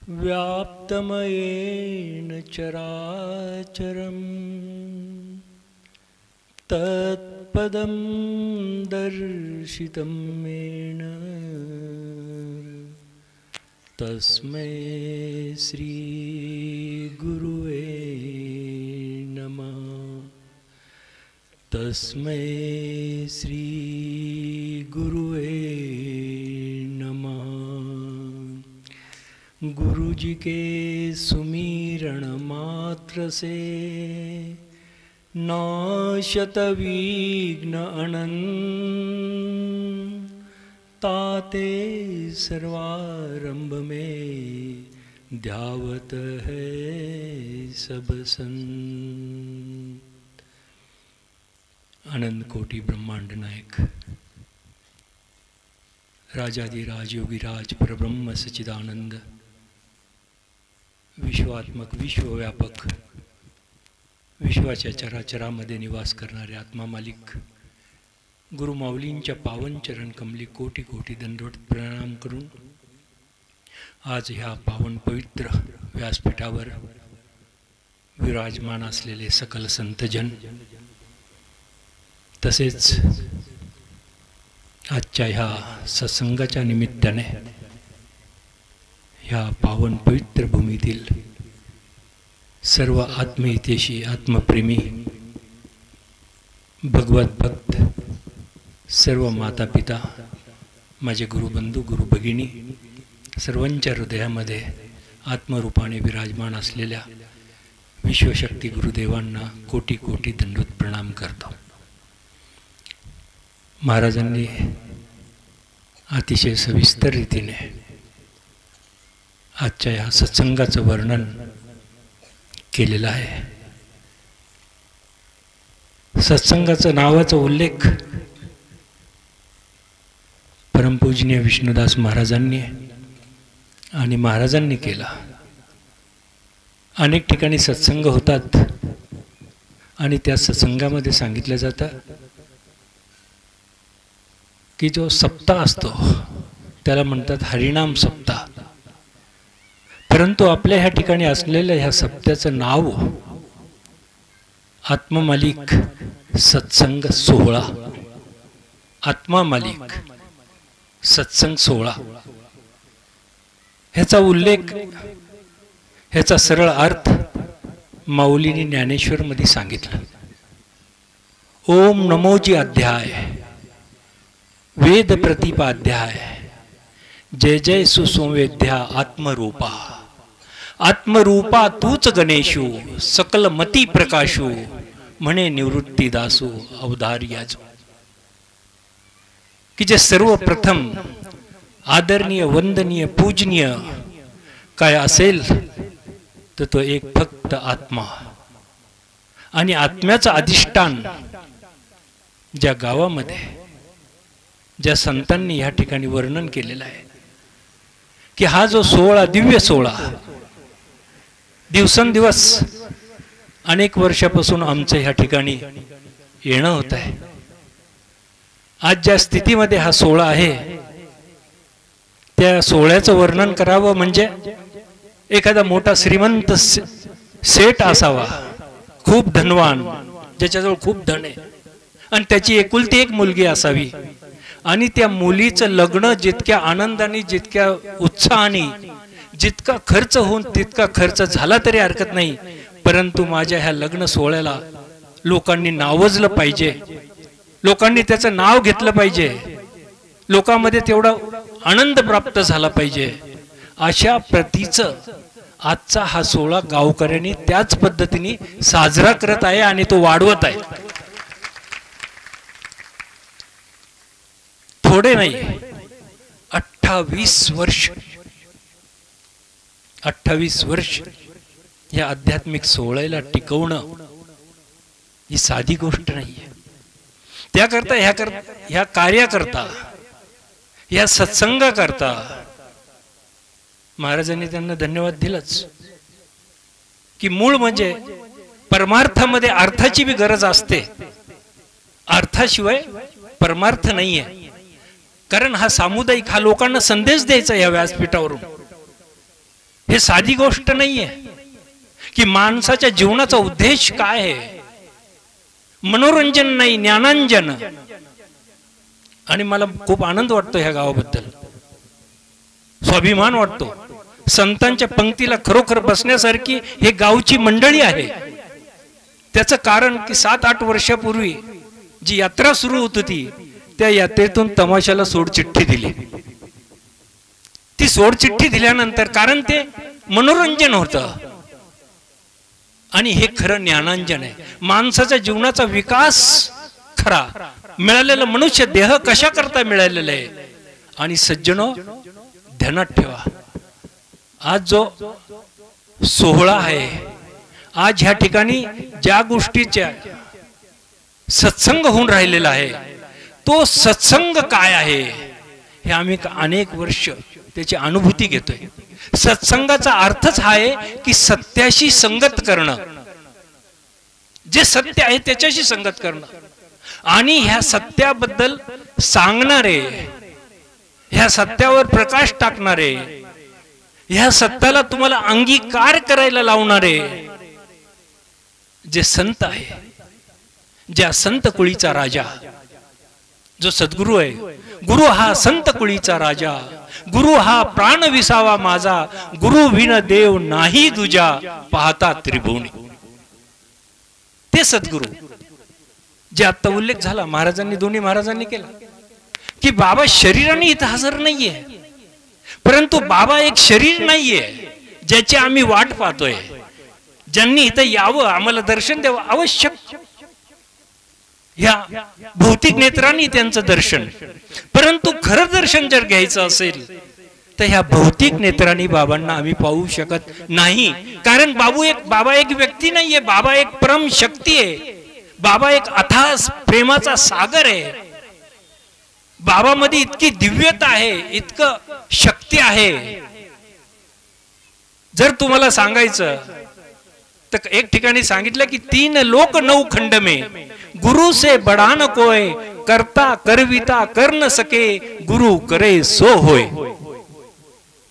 व्याप्तमयेन चराचरं तत्पदं दर्शितं येन तस्मै श्री गुरुवे नमः। तस्मै श्री गुरुवे नमः। गुरु जी के सुमिरण मात्र से नाशत विघ्न अनंत, ताते सर्वारंभ में ध्यावत है सब संत। अनंत कोटि ब्रह्मांड नायक राजाधिराज योगीराज परब्रह्म सच्चिदानंद विश्वात्मक विश्वव्यापक विश्वाच्या चराचरामध्ये निवास करणारे आत्मा मालिक गुरु माऊलींच्या पावन चरण कमली कोटी कोटी दंडवत प्रणाम करून आज ह्या पावन पवित्र व्यासपीठावर विराजमान असलेले सकल संतजन तसेच आजच्या ह्या सत्संगाच्या निमित्ताने ह्या पावन पवित्र भूमीतील सर्व आत्महितेशी आत्मप्रेमी भगवत भक्त सर्व माता पिता माझे गुरुबंधू गुरु भगिनी सर्वांच्या हृदयामध्ये आत्मरूपाने विराजमान असलेल्या विश्वशक्ती गुरुदेवांना कोटी कोटी दंडवत प्रणाम करतो। महाराजांनी अतिशय सविस्तर रीतीने आजच्या या सत्संगाचं वर्णन केलेलं आहे। सत्संगाचं नावाचा उल्लेख परमपूजनीय विष्णुदास महाराजांनी आणि महाराजांनी केला। अनेक ठिकाणी सत्संग होतात आणि त्या सत्संगामध्ये सांगितलं जातं की जो सप्ताह असतो त्याला म्हणतात हरिनाम सप्ताह, परंतु आपल्या ह्या ठिकाणी असलेल्या ह्या सप्त्याचं नाव आत्मा मालिक सत्संग सोहळा, आत्मा मालिक सत्संग सोहळा। ह्याचा उल्लेख ह्याचा सरळ अर्थ माऊलींनी ज्ञानेश्वर मध्ये सांगितलं। ओम नमोजी अध्याय वेद प्रतिपाध्याय जय जय सुसंवेद्या आत्मरूपा, आत्मरूपा तूच गणेशू सकल मती प्रकाशू म्हणे निवृत्ती दासू अवधार्याजो। की जे सर्वप्रथम आदरणीय वंदनीय पूजनीय काय असेल तर तो एक फक्त आत्मा आणि आत्म्याचं अधिष्ठान ज्या गावामध्ये ज्या संतांनी या ठिकाणी वर्णन केलेलं आहे की हा जो सोहळा दिव्य सोहळा दिवसेंदिवस अनेक वर्षापासून आमचं ह्या ठिकाणी येणं होत आहे। आज ज्या स्थितीमध्ये हा सोहळा आहे त्या सोहळ्याचं वर्णन करावं म्हणजे एखादा मोठा श्रीमंत सेठ असावा, खूप धनवान, ज्याच्याजवळ खूप धन आहे आणि त्याची एकुलती एक मुलगी असावी आणि त्या मुलीचं लग्न जितक्या आनंदाने जितक्या उत्साहाने जितका खर्च होऊन तितका खर्च झाला तरी हरकत नाही, परंतु माझ्या ह्या लग्न सोहळ्याला लोकांनी नावजलं पाहिजे, लोकांनी त्याचं नाव घेतलं पाहिजे, लोकांमध्ये तेवढा आनंद प्राप्त झाला पाहिजे, अशा प्रतीचं आजचा हा सोहळा गावकऱ्यांनी त्याच पद्धतीने साजरा करत आहे आणि तो वाढवत आहे। थोडे नाही, 28 वर्ष या आध्यात्मिक सोहळ्याला टिकवणं ही साधी गोष्ट नाहीये। त्याकरता ह्या कार्याकरता या सत्संगाकरता महाराजांनी त्यांना धन्यवाद दिलाच की मूळ म्हणजे परमार्थामध्ये अर्थाची भी गरज असते, अर्थाशिवाय परमार्थ नाहीये। कारण हा सामुदायिक, हा लोकांना संदेश द्यायचा या व्यासपीठावरून, हे साधी गोष्ट नाहीये की माणसाच्या जीवनाचा उद्देश काय आहे. मनोरंजन नाही, ज्ञानांजन. आणि मला खूप आनंद वाटतो ह्या गावाबद्दल, स्वाभिमान वाटतो. संतांच्या पंक्तीला खरोखर बसण्यासारखी हे गावची मंडळी आहे. त्याचं कारण की 7-8 वर्षापूर्वी जी यात्रा सुरू होत होती, त्या यात्रेतून तमाशाला सोडचिठ्ठी दिली. ती सोडचिठ्ठी दिल्यानंतर, कारण ते मनोरंजन होतं आणि हे खरं ज्ञानांजन आहे. माणसाच्या जीवनाचा विकास खरा. मिळालेला मनुष्य देह कशा करता मिळालेला आहे. आणि सज्जनो, ध्यानात ठेवा, आज जो सोहळा आहे, आज ह्या ठिकाणी ज्या गोष्टीच्या सत्संग होऊन राहिलेला आहे, तो सत्संग काय आहे हे आम्ही अनेक वर्ष त्याची अनुभूती घेतोय. सत्संगाचा अर्थच हा आहे की सत्याशी संगत करणं, जे सत्य आहे त्याच्याशी संगत करणं. आणि ह्या सत्याबद्दल सांगणारे, ह्या सत्यावर प्रकाश टाकणारे, ह्या सत्याला तुम्हाला अंगीकार करायला लावणारे जे संत आहे, ज्या संत कुळीचा राजा जो सद्गुरु आहे. गुरु हा संत कुळीचा राजा, गुरु हा प्राण विसावा माझा, गुरु विन देव नाही दुजा, पाहता त्रिभुवनी. ते सद्गुरु जे आता उल्लेख झाला महाराजांनी, दोन्ही महाराजांनी केला की बाबा शरीराने इथं हजर नाहीये, परंतु बाबा एक शरीर नाहीये ज्याची आम्ही वाट पाहतोय. ज्यांनी इथं यावं, आम्हाला दर्शन द्यावं, आवश्यक ह्या भौतिक नेत्रांनी त्यांचं दर्शन. परंतु खरं दर्शन जर घ्यायचं असेल तर ह्या भौतिक नेत्रांनी बाबांना आम्ही पाहू शकत नाही. कारण बाबा एक व्यक्ती नाहीये, बाबा एक परम शक्ती आहे. बाबा एक अथाह प्रेमाचा सागर आहे. बाबामध्ये इतकी दिव्यता आहे, इतकं शक्ती आहे. जर तुम्हाला सांगायचं तर एक ठिकाणी सांगितलं की 3 लोक 9 खंड में, गुरु से बड़ा न कोय, करता करविता कर न सके, गुरु करे सो होय.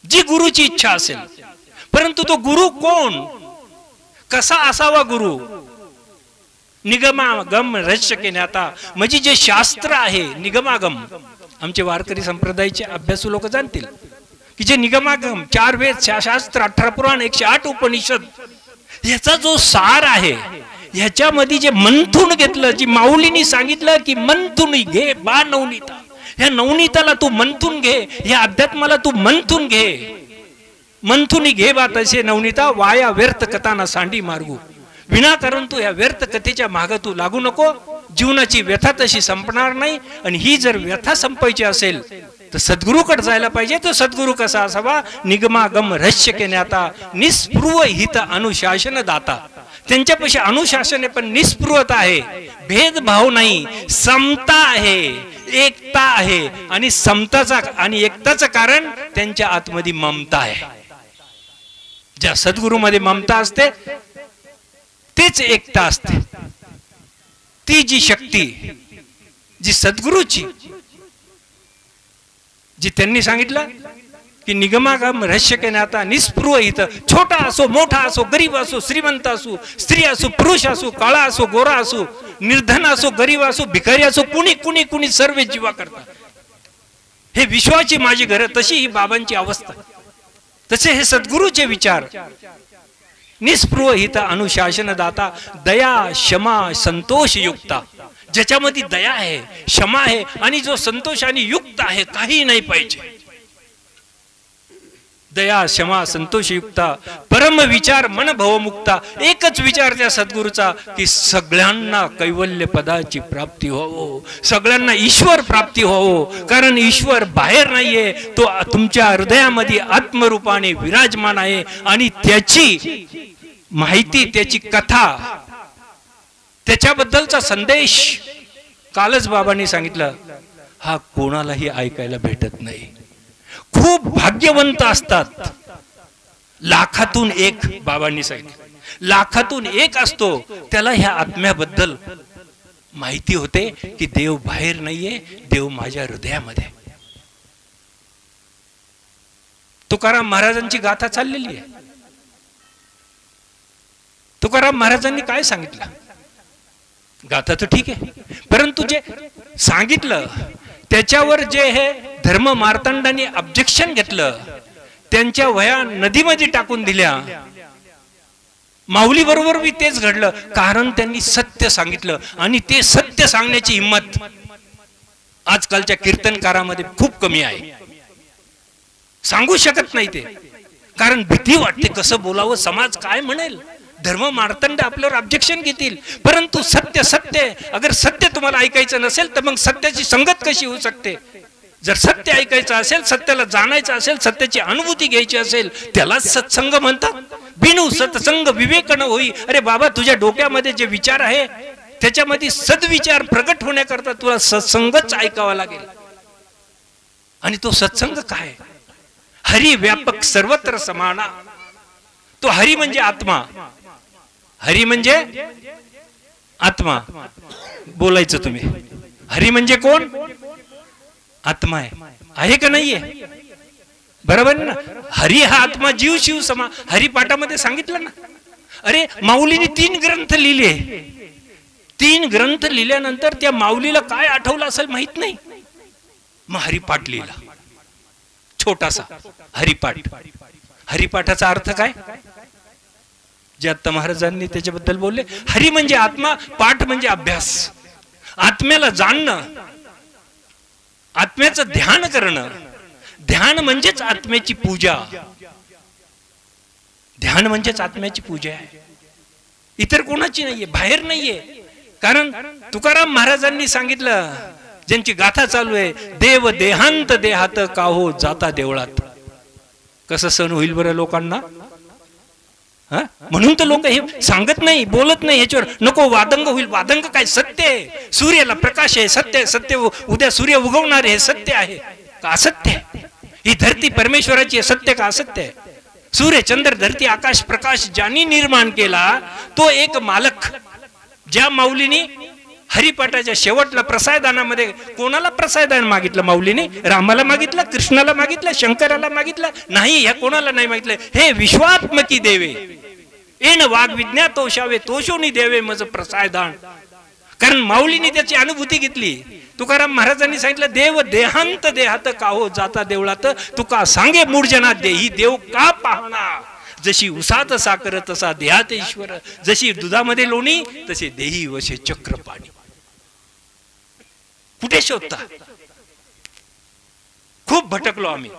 जी गुरुची इच्छा असेल, परंतु तो गुरु कोण, कसा असावा गुरु. निगमागम रहस्य ज्ञाता, म्हणजे जे शास्त्र आहे निगमागम. आमचे वारकरी संप्रदायाचे अभ्यासू लोक जाणतील की जे निगमागम, 4 वेद, शास्त्र, 18 पुराण, 108 उपनिषद, याचा जो सार आहे, ह्याच्यामध्ये जे मंथून घेतलं, जी माऊलीनी सांगितलं की मंथून घे बा नवनीता, ह्या नवनीताला तू मंथून घे, ह्या अध्यात्माला तू मंथून घे, मंथुनी घे बा तसे नवनीता, वाया व्यर्थ कथाना सांडी मार्गू. विनाकारण तू या व्यर्थ कथेच्या मागे तू लागू नको. जीवनाची व्यथा तशी संपणार नाही. आणि ही जर व्यथा संपायची असेल तर सद्गुरूकडे जायला पाहिजे. तो सद्गुरू कसा असावा, निगमागम रहस्य ज्ञाता, निस्पृह हित अनुशासन दाता. त्यांच्यापाशी अनुशासन पण निस्पृहता आहे, भेदभाव नाही, समता आहे, एकता आहे. आणि समताचा आणि एकताचं कारण त्यांच्या आतमध्ये ममता आहे. ज्या सद्गुरूमध्ये ममता असते तेच एकता असते. ती जी शक्ती, जी सद्गुरूची, जी त्यांनी सांगितलं की निगमागम रहस्य ज्ञाता, निस्पृह हित, छोटा असो मोठा असो, गरीब असो श्रीमंत असो, स्त्री असो पुरुष असो, काळा असो गोरा असो, निर्धन असो गरीब असो, भिकारी असो, कुणी कुणी कुणी सर्व जीवा करतात. हे विश्वाची माझी घर, तशी ही बाबांची अवस्था, तसे हे सद्गुरूचे विचार. निस्पृह हित अनुशासन दाता, दया क्षमा संतोष युक्ता. ज्याच्यामध्ये दया आहे, क्षमा आहे आणि जो संतोष आणि युक्त आहे, काही नाही पाहिजे. दया क्षमा संतोष युक्ता, परम विचार मन भवमुक्ता. एकच विचार त्या सद्गुरूचा की सगळ्यांना कैवल्य पदाची प्राप्ती हो, सगळ्यांना ईश्वर प्राप्ती हो. कारण ईश्वर बाहेर नाहीये, तो तुमच्या हृदयामध्ये आत्मरूपाने विराजमान आहे. आणि त्याची माहिती, त्याची कथा, त्याच्याबद्दलचा संदेश कालच बाबांनी सांगितलं, हा कोणालाही ऐकायला भेटत नाही. खूप भाग्यवंत असतात, लाखातून एक. बाबांनी सांगितलं लाखातून एक असतो, त्याला ह्या आत्म्याबद्दल माहिती होते की देव बाहेर नाहीये, देव माझ्या हृदयामध्ये. तुकाराम महाराजांची गाथा चाललेली आहे. तुकाराम महाराजांनी काय सांगितलं? गाथा तर ठीक आहे, परंतु जे सांगितलं त्याच्यावर जे हे धर्म मार्तंडांनी ऑब्जेक्शन घेतलं, त्यांच्या वया नदीमध्ये टाकून दिल्या. माऊली बरोबर बी तेच घडलं, कारण त्यांनी सत्य सांगितलं. आणि ते सत्य सांगण्याची हिंमत आजकालच्या कीर्तनकारामध्ये खूप कमी आहे. सांगू शकत नाही ते, कारण भीती वाटते कसं बोलावं, समाज काय म्हणेल, धर्म मार्तंड आपल्यावर ऑब्जेक्शन घेतील. परंतु सत्य सत्य, अगर सत्य तुम्हाला ऐकायचं नसेल तर मग सत्याची संगत कशी होऊ शकते? जर सत्य ऐकायचं असेल, सत्याला जाणायचं असेल, सत्याची अनुभूती घ्यायची असेल, त्यालाच सत्संग म्हणतात. बिनु सत्संग विवेक न होई. अरे बाबा, तुझ्या डोक्यामध्ये जे विचार आहे त्याच्यामध्ये सद्विचार प्रगट होण्याकरता तुला सत्संगच ऐकावा लागेल. आणि तो सत्संग काय? हरी व्यापक सर्वत्र समाना. तो हरी म्हणजे आत्मा. हरी म्हणजे आत्मा. बोलायचं तुम्ही, हरी म्हणजे कोण? आत्मा आहे का नाहीये? बरोबर ना? हरी हा आत्मा, जीव शिव समा. हरिपाठामध्ये सांगितलं ना. अरे माऊलीने 3 ग्रंथ लिहिले. 3 ग्रंथ लिहिल्यानंतर त्या माऊलीला काय आठवलं असेल माहित नाही, मग हरिपाठ लिहिला, छोटासा हरिपाठ. हरिपाठाचा अर्थ काय? जे आता महाराजांनी त्याच्याबद्दल बोलले. हरी म्हणजे आत्मा, पाठ म्हणजे अभ्यास. आत्म्याला जाणणं, आत्म्याचं ध्यान करणं. ध्यान म्हणजेच आत्म्याची पूजा. ध्यान म्हणजेच आत्म्याची पूजा आहे, इतर कोणाची नाहीये, बाहेर नाहीये. कारण तुकाराम महाराजांनी सांगितलं, ज्यांची गाथा चालू आहे, देव देहांत देहात काहो जाता देवळात. कसं सण होईल बरं लोकांना? म्हणून तर लोक हे सांगत नाही, बोलत नाही ह्याच्यावर. नको वादंग होईल. वादंग काय? सत्य आहे. सूर्याला प्रकाश आहे, सत्य. सत्य उद्या सूर्य उगवणार आहे, सत्य आहे का असत्य? ही धरती परमेश्वराची आहे, सत्य का असत्य आहे? सूर्य चंद्र धरती आकाश प्रकाश ज्यांनी निर्माण केला तो एक मालक. ज्या माऊलीने हरिपाठाच्या शेवटला प्रसादानामध्ये कोणाला प्रसादान मागितलं? माऊलीने रामाला मागितलं, कृष्णाला मागितलं, शंकराला मागितलं? नाही, ह्या कोणाला नाही मागितलं. हे विश्वात्मकी देवे एन वाघ विज्ञातोषावे तोषोनी देवे मज प्रसादान. कारण माऊलीने त्याची अनुभूती घेतली. तुकाराम महाराजांनी सांगितलं, देव देहांत देहात काहो जाता देवळात. तुका सांगे मूढजना देही देव का पाहणा. जशी उसात साकर तसा देहात ईश्वर. जशी दुधामध्ये लोणी तसे देही वशे चक्र पाणी. कुठे शोधता? खूप भटकलो आम्ही.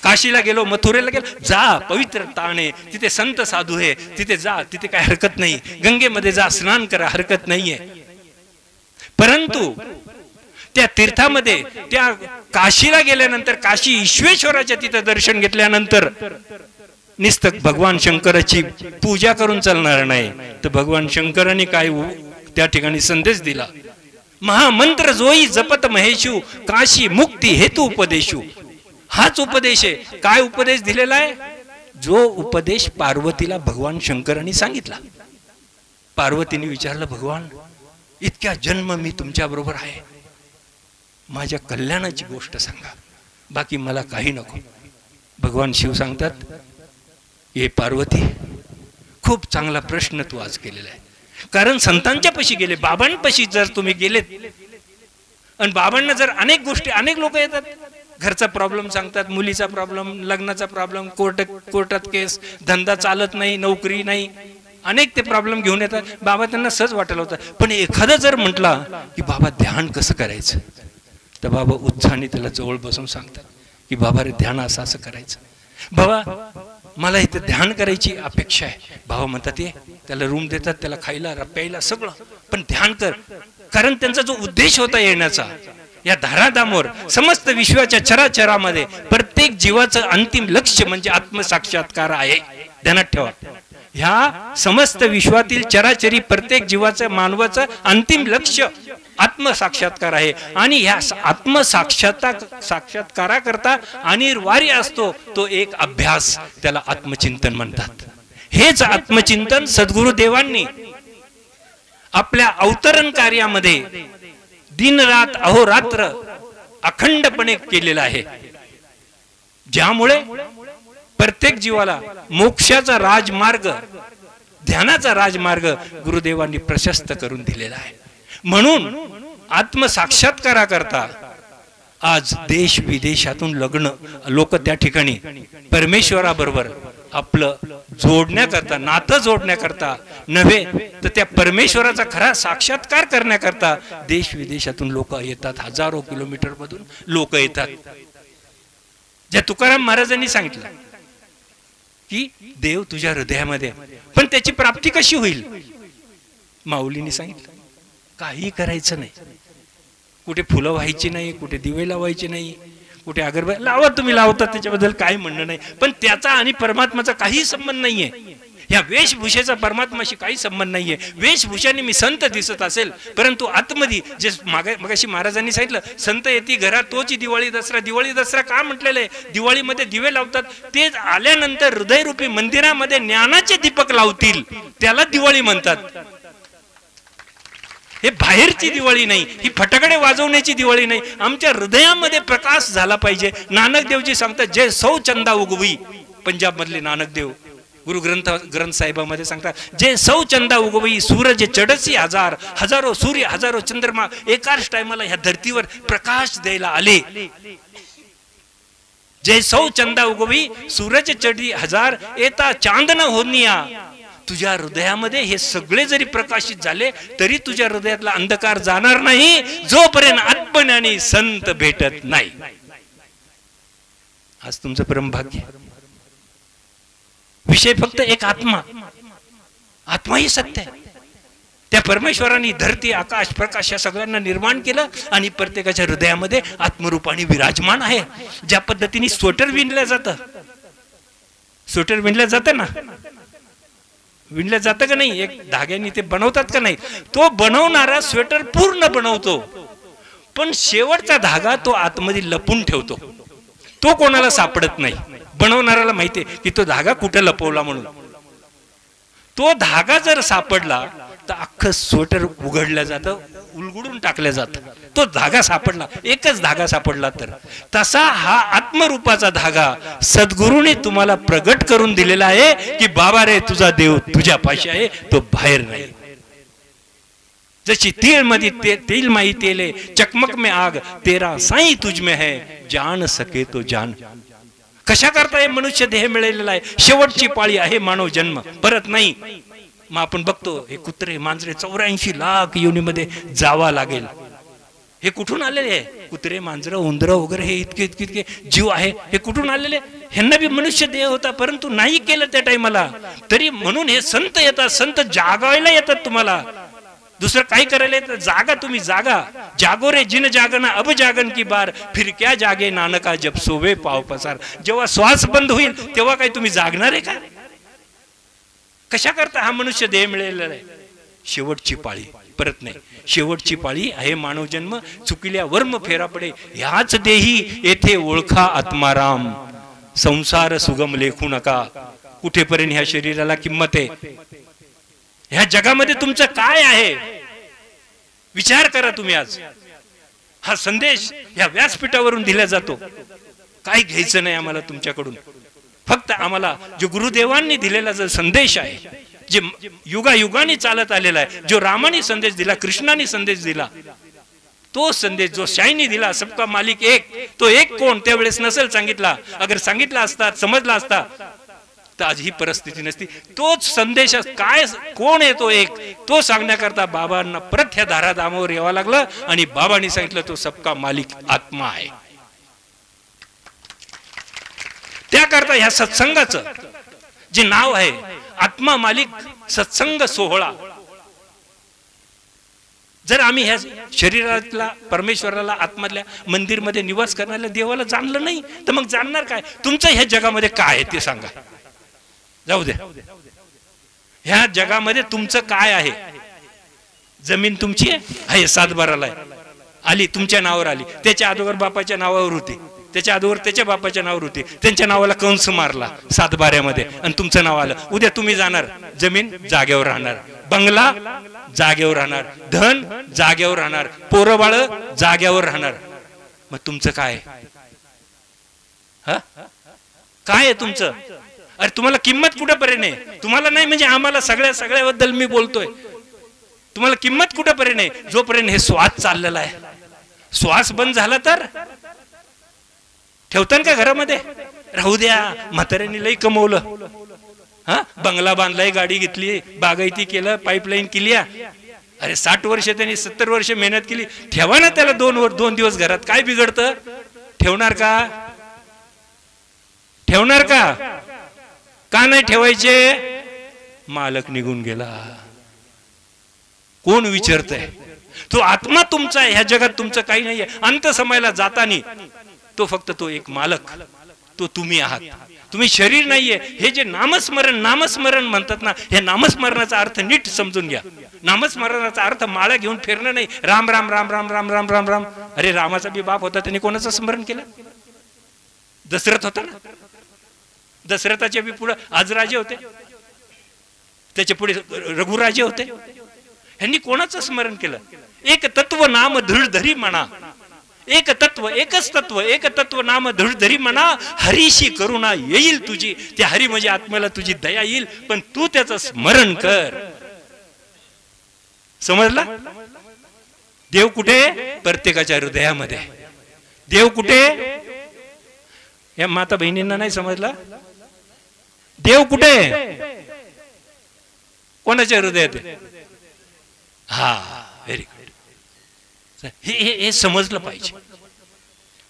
काशीला गेलो, मथुरेला गेलो, जा पवित्र ताणे, तिथे संत साधू आहे, तिथे जा, तिथे काय हरकत नाही. गंगेमध्ये जा, स्नान करा, हरकत नाहीये. परंतु त्या तीर्थामध्ये, त्या काशीला गेल्यानंतर, काशी ईश्वेश्वराच्या तिथे दर्शन घेतल्यानंतर निस्तक भगवान शंकराची पूजा करून चालणार नाही. तर भगवान शंकरांनी काय त्या ठिकाणी संदेश दिला? महामंत्र जोई जपत महेशू काशी मुक्ती हेतू उपदेशू. हाच उपदेश आहे. काय उपदेश दिलेला आहे? जो उपदेश पार्वतीला भगवान शंकरांनी सांगितला. पार्वतीने विचारलं, भगवान इतक्या जन्म मी तुमच्या बरोबर आहे, माझ्या कल्याणाची गोष्ट सांगा, बाकी मला काही नको. भगवान शिव सांगतात, ये पार्वती, खूप चांगला प्रश्न तू आज केलेला आहे. कारण संतांच्या पशी गेले, बाबांपाशी जर तुम्ही गेलेत आणि बाबांना जर अनेक गोष्टी, अनेक लोक येतात, घरचा प्रॉब्लेम सांगतात, मुलीचा प्रॉब्लेम, लग्नाचा प्रॉब्लेम, कोर्टात केस, धंदा चालत नाही, नोकरी नाही, अनेक ते प्रॉब्लेम घेऊन येतात. बाबा त्यांना सहज वाटायला होतं. पण एखादा जर म्हटला की बाबा ध्यान कसं करायचं, तर बाबा उत्साहाने त्याला जवळ बसून सांगतात की बाबा रे ध्यान असं असं करायचं. बाबा मला इथे ध्यान करायची अपेक्षा आहे. बाबा म्हणतात, ये, त्याला रूम देतात, त्याला खायला प्यायला सगळं, पण ध्यान कर. कारण त्यांचा जो उद्देश होता येण्याचा, या धाराधामवर समस्त विश्वाच्या चराचरामध्ये प्रत्येक जीवाचं अंतिम लक्ष्य म्हणजे आत्मसाक्षात्कार आहे. ध्यानात ठेवा. ह्या समस्त विश्वातील चराचरी प्रत्येक जीवाचं, मानवाचं अंतिम लक्ष्य आत्मसाक्षात्कार आहे. आणि ह्या साक्षात्काराकरता अनिवार्य असतो तो एक अभ्यास, त्याला आत्मचिंतन म्हणतात. हेच आत्मचिंतन सद्गुरुदेवांनी आपल्या अवतरण कार्यामध्ये दिनरात अहोरात्र अखंडपणे केलेला आहे. ज्यामुळे प्रत्येक जीवाला मोक्षाचा राजमार्ग ध्यानाचा राजमार्ग गुरुदेवांनी प्रशस्त करून दिलेला आहे. म्हणून आत्मसाक्षात्काराकरता आज देश विदेशातून लोक त्या ठिकाणी परमेश्वराबरोबर आपलं जोडण्याकरता, नातं जोडण्याकरता नव्हे तर त्या परमेश्वराचा खरा साक्षात्कार करण्याकरता देश विदेशातून लोक येतात. हजारो किलोमीटर मधून लोक येतात. ज्या तुकाराम महाराजांनी सांगितलं की देव तुझ्या हृदयामध्ये, पण त्याची प्राप्ती कशी होईल? माऊलींनी सांगितलं काही करायचं नाही, कुठे फुलं व्हायची नाही, कुठे दिवे लावायचे नाही, कुठे अगरबत्ती लावा, तुम्ही लावतात त्याच्याबद्दल काही म्हणणं नाही, पण त्याचा आणि परमात्माचा काही संबंध नाहीये. या वेशभूषेचा परमात्माशी काही संबंध नाहीये. वेशभूषाने मी संत दिसत असेल, परंतु आतमध्ये जे मगाशी महाराजांनी सांगितलं, संत येती घरात तोची दिवाळी दसरा. दिवाळी दसरा का म्हटलेलं आहे? दिवाळीमध्ये दिवे लावतात, ते आल्यानंतर हृदयरूपी मंदिरामध्ये ज्ञानाचे दीपक लावतील, त्याला दिवाळी म्हणतात. हे बाहेरची दिवाळी नाही, ही फटाकडे वाजवण्याची दिवाळी नाही. आमच्या हृदयामध्ये प्रकाश झाला पाहिजे. नानक देवजी सांगतात, जय सौ चंदा उगवी. पंजाब मधले नानक देव गुरु ग्रंथ साहेबांमध्ये सांगतात, जे सौ चंदा उगवी सूरज चढसी हजार, हजारो सूर्य हजारो चंद्रमा एकाच टायमाला ह्या धरतीवर प्रकाश द्यायला आले. जे सौ चंदा उगवी सूरज चढी हजार, येता चांदन होनिया. तुझ्या हृदयामध्ये हे सगळे जरी प्रकाशित झाले तरी तुझ्या हृदयातला अंधकार जाणार नाही, जोपर्यंत आत्मज्ञानी संत भेटत नाही. आज तुमचं परमभाग्य. विषय फक्त एक आत्मा. आत्मा ही सत्य आहे. त्या परमेश्वराने धरती आकाश प्रकाश या सगळ्यांना निर्माण केलं आणि प्रत्येकाच्या हृदयामध्ये आत्मरूपाने विराजमान आहे. ज्या पद्धतीने स्वेटर विणलं जातं, स्वेटर विणलं जातं ना, विणलं जातं का नाही, एक धाग्याने ते बनवतात का नाही, तो बनवणारा स्वेटर पूर्ण बनवतो, पण शेवटचा धागा तो आतमध्ये लपून ठेवतो. तो कोणाला सापडत नाही. बनवणाऱ्याला माहितीये की तो धागा कुठे लपवला म्हणून. तो धागा जर सापडला तर अख्खं स्वेटर उघडलं जातं, उलगडून टाकलं जातं. तो धागा सापडला, एकच धागा सापडला तर. तसा हा आत्मरूपाचा धागा सद्गुरूने तुम्हाला प्रगट करून दिलेला आहे की बाबा रे, तुझा देव तुझ्या पाशी आहे, तो बाहेर नाही. जशी तीळ मध्ये तेल माही तेले, चकमक में आग, तेरा साई तुझ में है, जान सके तो जान. कशा करता हे मनुष्य देह मिळालेला आहे, शेवटची पाळी आहे मानव जन्म, परत नाही. मग आपण बघतो हे कुत्रे मांजरे 84 लाख योनीमध्ये जावा लागेल. हे कुठून आलेले आहे? कुत्रे मांजरं उंदरं वगैरे हे इतके इतके इतके जीव आहे, हे कुठून आलेले? ह्यांना बी मनुष्य देह होता, परंतु नाही केलं त्या टाइमला. तरी म्हणून हे संत येतात, संत जागायला येतात तुम्हाला. दुसरं काही करायला येतं? जागा, तुम्ही जागा. जागो रे जिन जागना अब जागन की बार, फिर क्या जागे नानका जब सोवे पाव पसार. जेव्हा श्वास बंद होईल तेव्हा काय तुम्ही जागणार आहे का? कशा करता हा मनुष्य देह मिळालेला आहे? शेवटची पाळी, परत नाही. शेवटची पाळी आहे मानव जन्म. चुकिल्या वर्म फेरा पडे, ह्याच देही येथे ओळखा आत्माराम. संसार सुगम लेखू नका. कुठेपर्यंत ह्या शरीराला किंमत आहे? ह्या जगामध्ये तुमचं काय आहे? विचार करा तुम्ही. आज हा संदेश ह्या व्यासपीठावरून दिला जातो. काय घ्यायचं नाही आम्हाला तुमच्याकडून. फक्त आम्हाला जो गुरुदेवांनी दिलेला जो संदेश आहे, जे युगायुगाने चालत आलेला आहे, जो रामाने संदेश दिला, कृष्णाने संदेश दिला, तो संदेश जो शाईनी दिला, सबका मालिक एक. तो एक कोण त्यावेळेस नसेल सांगितला. अगर सांगितला असता, समजला असता, तर आज ही परिस्थिती नसती. तोच संदेश काय, कोण आहे तो एक, तो सांगण्याकरता बाबांना परत ह्या धाराधामावर यावं लागलं आणि बाबांनी सांगितलं तो सबका मालिक आत्मा आहे. त्याकरता ह्या सत्संगाचं जे नाव आहे आत्मा मालिक सत्संग सोहळा. जर आम्ही ह्या शरीरातला परमेश्वराला आत्मधल्या मंदिरमध्ये निवास करण्याला देवाला जाणलं नाही तर मग जाणणार काय? तुमचं ह्या जगामध्ये काय आहे ते सांगा. जाऊ द्या, ह्या जगामध्ये तुमचं काय आहे? जमीन तुमची आहे, 7 बाराला आली, तुमच्या नावावर आली. त्याच्या अगोदर बापाच्या नावावर होती, त्याच्या अगोदर त्याच्या बापाच्या नावावर होती. त्यांच्या नावाला कंस मारला 7 बाऱ्यामध्ये आणि तुमचं नाव आलं. उद्या तुम्ही जाणार, जमीन जागेवर राहणार, बंगला जागेवर राहणार, धन जागेवर राहणार, पोरं बाळ जागेवर राहणार. मग तुमचं काय? हा, काय आहे तुमचं? अरे तुम्हाला किंमत कुठेपर्यंत आहे? तुम्हाला नाही म्हणजे आम्हाला सगळ्याबद्दल मी बोलतोय. तुम्हाला किंमत कुठेपर्यंत आहे? जोपर्यंत हे श्वास चाललेला आहे. श्वास बंद झाला तर ठेवतान का घरामध्ये? राहू द्या, म्हाताऱ्यांनी लई कमवलं, हा बंगला बांधलाय, गाडी घेतली, बागायती केलं, पाईपलाईन केली. अरे 60 वर्ष त्यांनी 70 वर्ष मेहनत केली, ठेवा ना त्याला 2 दिवस घरात. काय बिघडतं? ठेवणार का? ठेवणार का? का नाही ठेवायचे? मालक निघून गेला. कोण विचारतंय? तो आत्मा तुमचा आहे, ह्या जगात तुमचं काही नाहीये. अंत समयाला जातानी तो फक्त तो एक मालक, तो तुम्ही आहात. तुम्ही शरीर नाहीये. हे जे नामस्मरण म्हणतात ना, हे नामस्मरणाचा अर्थ नीट समजून घ्या. नामस्मरणाचा अर्थ माळा घेऊन फिरणं नाही. राम राम राम राम राम राम राम राम. अरे रामाचा बी बाप होता, त्याने कोणाचं स्मरण केलं? दशरथ होता ना. दशरथाच्या बी पुढे आजराजे होते, त्याच्या पुढे रघुराजे होते. ह्यांनी कोणाचं स्मरण केलं? एक तत्व नाम धृळधरी म्हणा. एक तत्व, एकच तत्व, एक तत्व नाम धृळधरी म्हणा. हरीशी करुणा येईल तुझी. त्या हरी म्हणजे आत्म्याला तुझी दया येईल, पण तू त्याचं स्मरण कर. समजला? देव कुठे? प्रत्येकाच्या हृदयामध्ये. देव कुठे? या माता बहिणींना नाही समजला? देव कुठे? कोणाच्या हृदयात? हा, व्हेरी गुड. हे समजलं पाहिजे.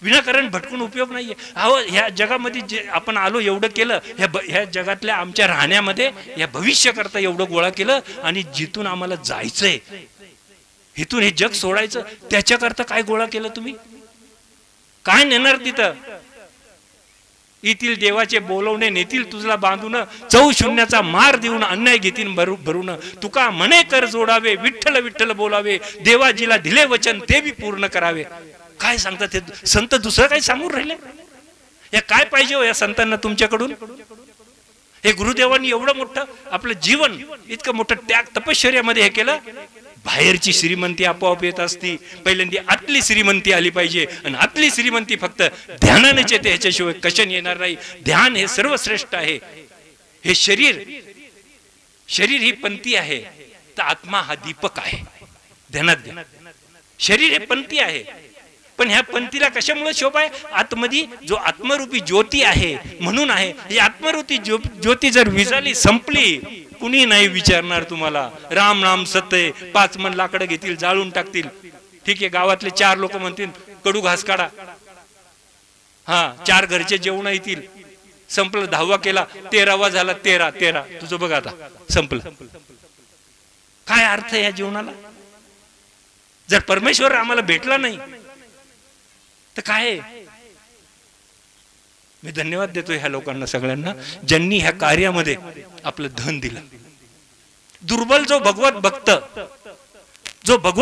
विनाकारण भटकून उपयोग नाहीये. अहो, ह्या जगामध्ये जे आपण आलो, एवढं केलं, ह्या जगातल्या आमच्या राहण्यामध्ये या भविष्य करता एवढं गोळा केलं, आणि जिथून आम्हाला जायचंय, इथून हे जग सोडायचं, त्याच्याकरता काय गोळा केलं तुम्ही? काय नेणार तिथं? येथील देवाचे बोलवणे नेतील तुझला बांधून. 4 मार देऊन अन्याय घेतील भरून. तुका म्हणे कर जोडावे, विठ्ठल विठ्ठल बोलावे. देवाजीला दिले वचन ते बी पूर्ण करावे. काय सांगतात हे संत? दुसरं काय सांगून राहिले? या काय पाहिजे हो या संतांना तुमच्याकडून? हे गुरुदेवांनी एवढं मोठं आपलं जीवन, इतकं मोठं त्याग तपश्चर्यामध्ये हे केलं. बाहेरची श्रीमंती आपोआप येत असती, पहिल्यांदा आतली श्रीमंती आली पाहिजे. आणि आतली श्रीमंती फक्त ध्यानानेच येते, ह्याच्याशिवाय कशाने येणार नाही. ध्यान हे सर्वश्रेष्ठ आहे. हे शरीर ही पंथी आहे, तर आत्मा हा दीपक आहे. ध्यानात घ्या. शरीर हे पंथी आहे, पण ह्या पंथीला कशामुळे शोभा आहे? आतमध्ये जो आत्मरूपी ज्योती आहे म्हणून आहे. ही आत्मरूपी ज्योती जर विझाली, संपली, कुणी नाही विचारणार तुम्हाला. राम नाम सत्य. 5 मन लाकडं घेतील, जाळून टाकतील. ठीक आहे, गावातले 4 लोक म्हणतील कडू घास काढा. हा, 4 घरचे जेवण येतील. संपलं. 10वा केला, 13वा झाला. 13 तुझं बघ आता संपलं. काय अर्थ आहे या जीवनाला? जर परमेश्वर आम्हाला भेटला नाही तर काय? मी धन्यवाद देतो ह्या लोकांना सगळ्यांना, ज्यांनी ह्या कार्यामध्ये आपलं धन दिलं. दुर्बल जो भगवत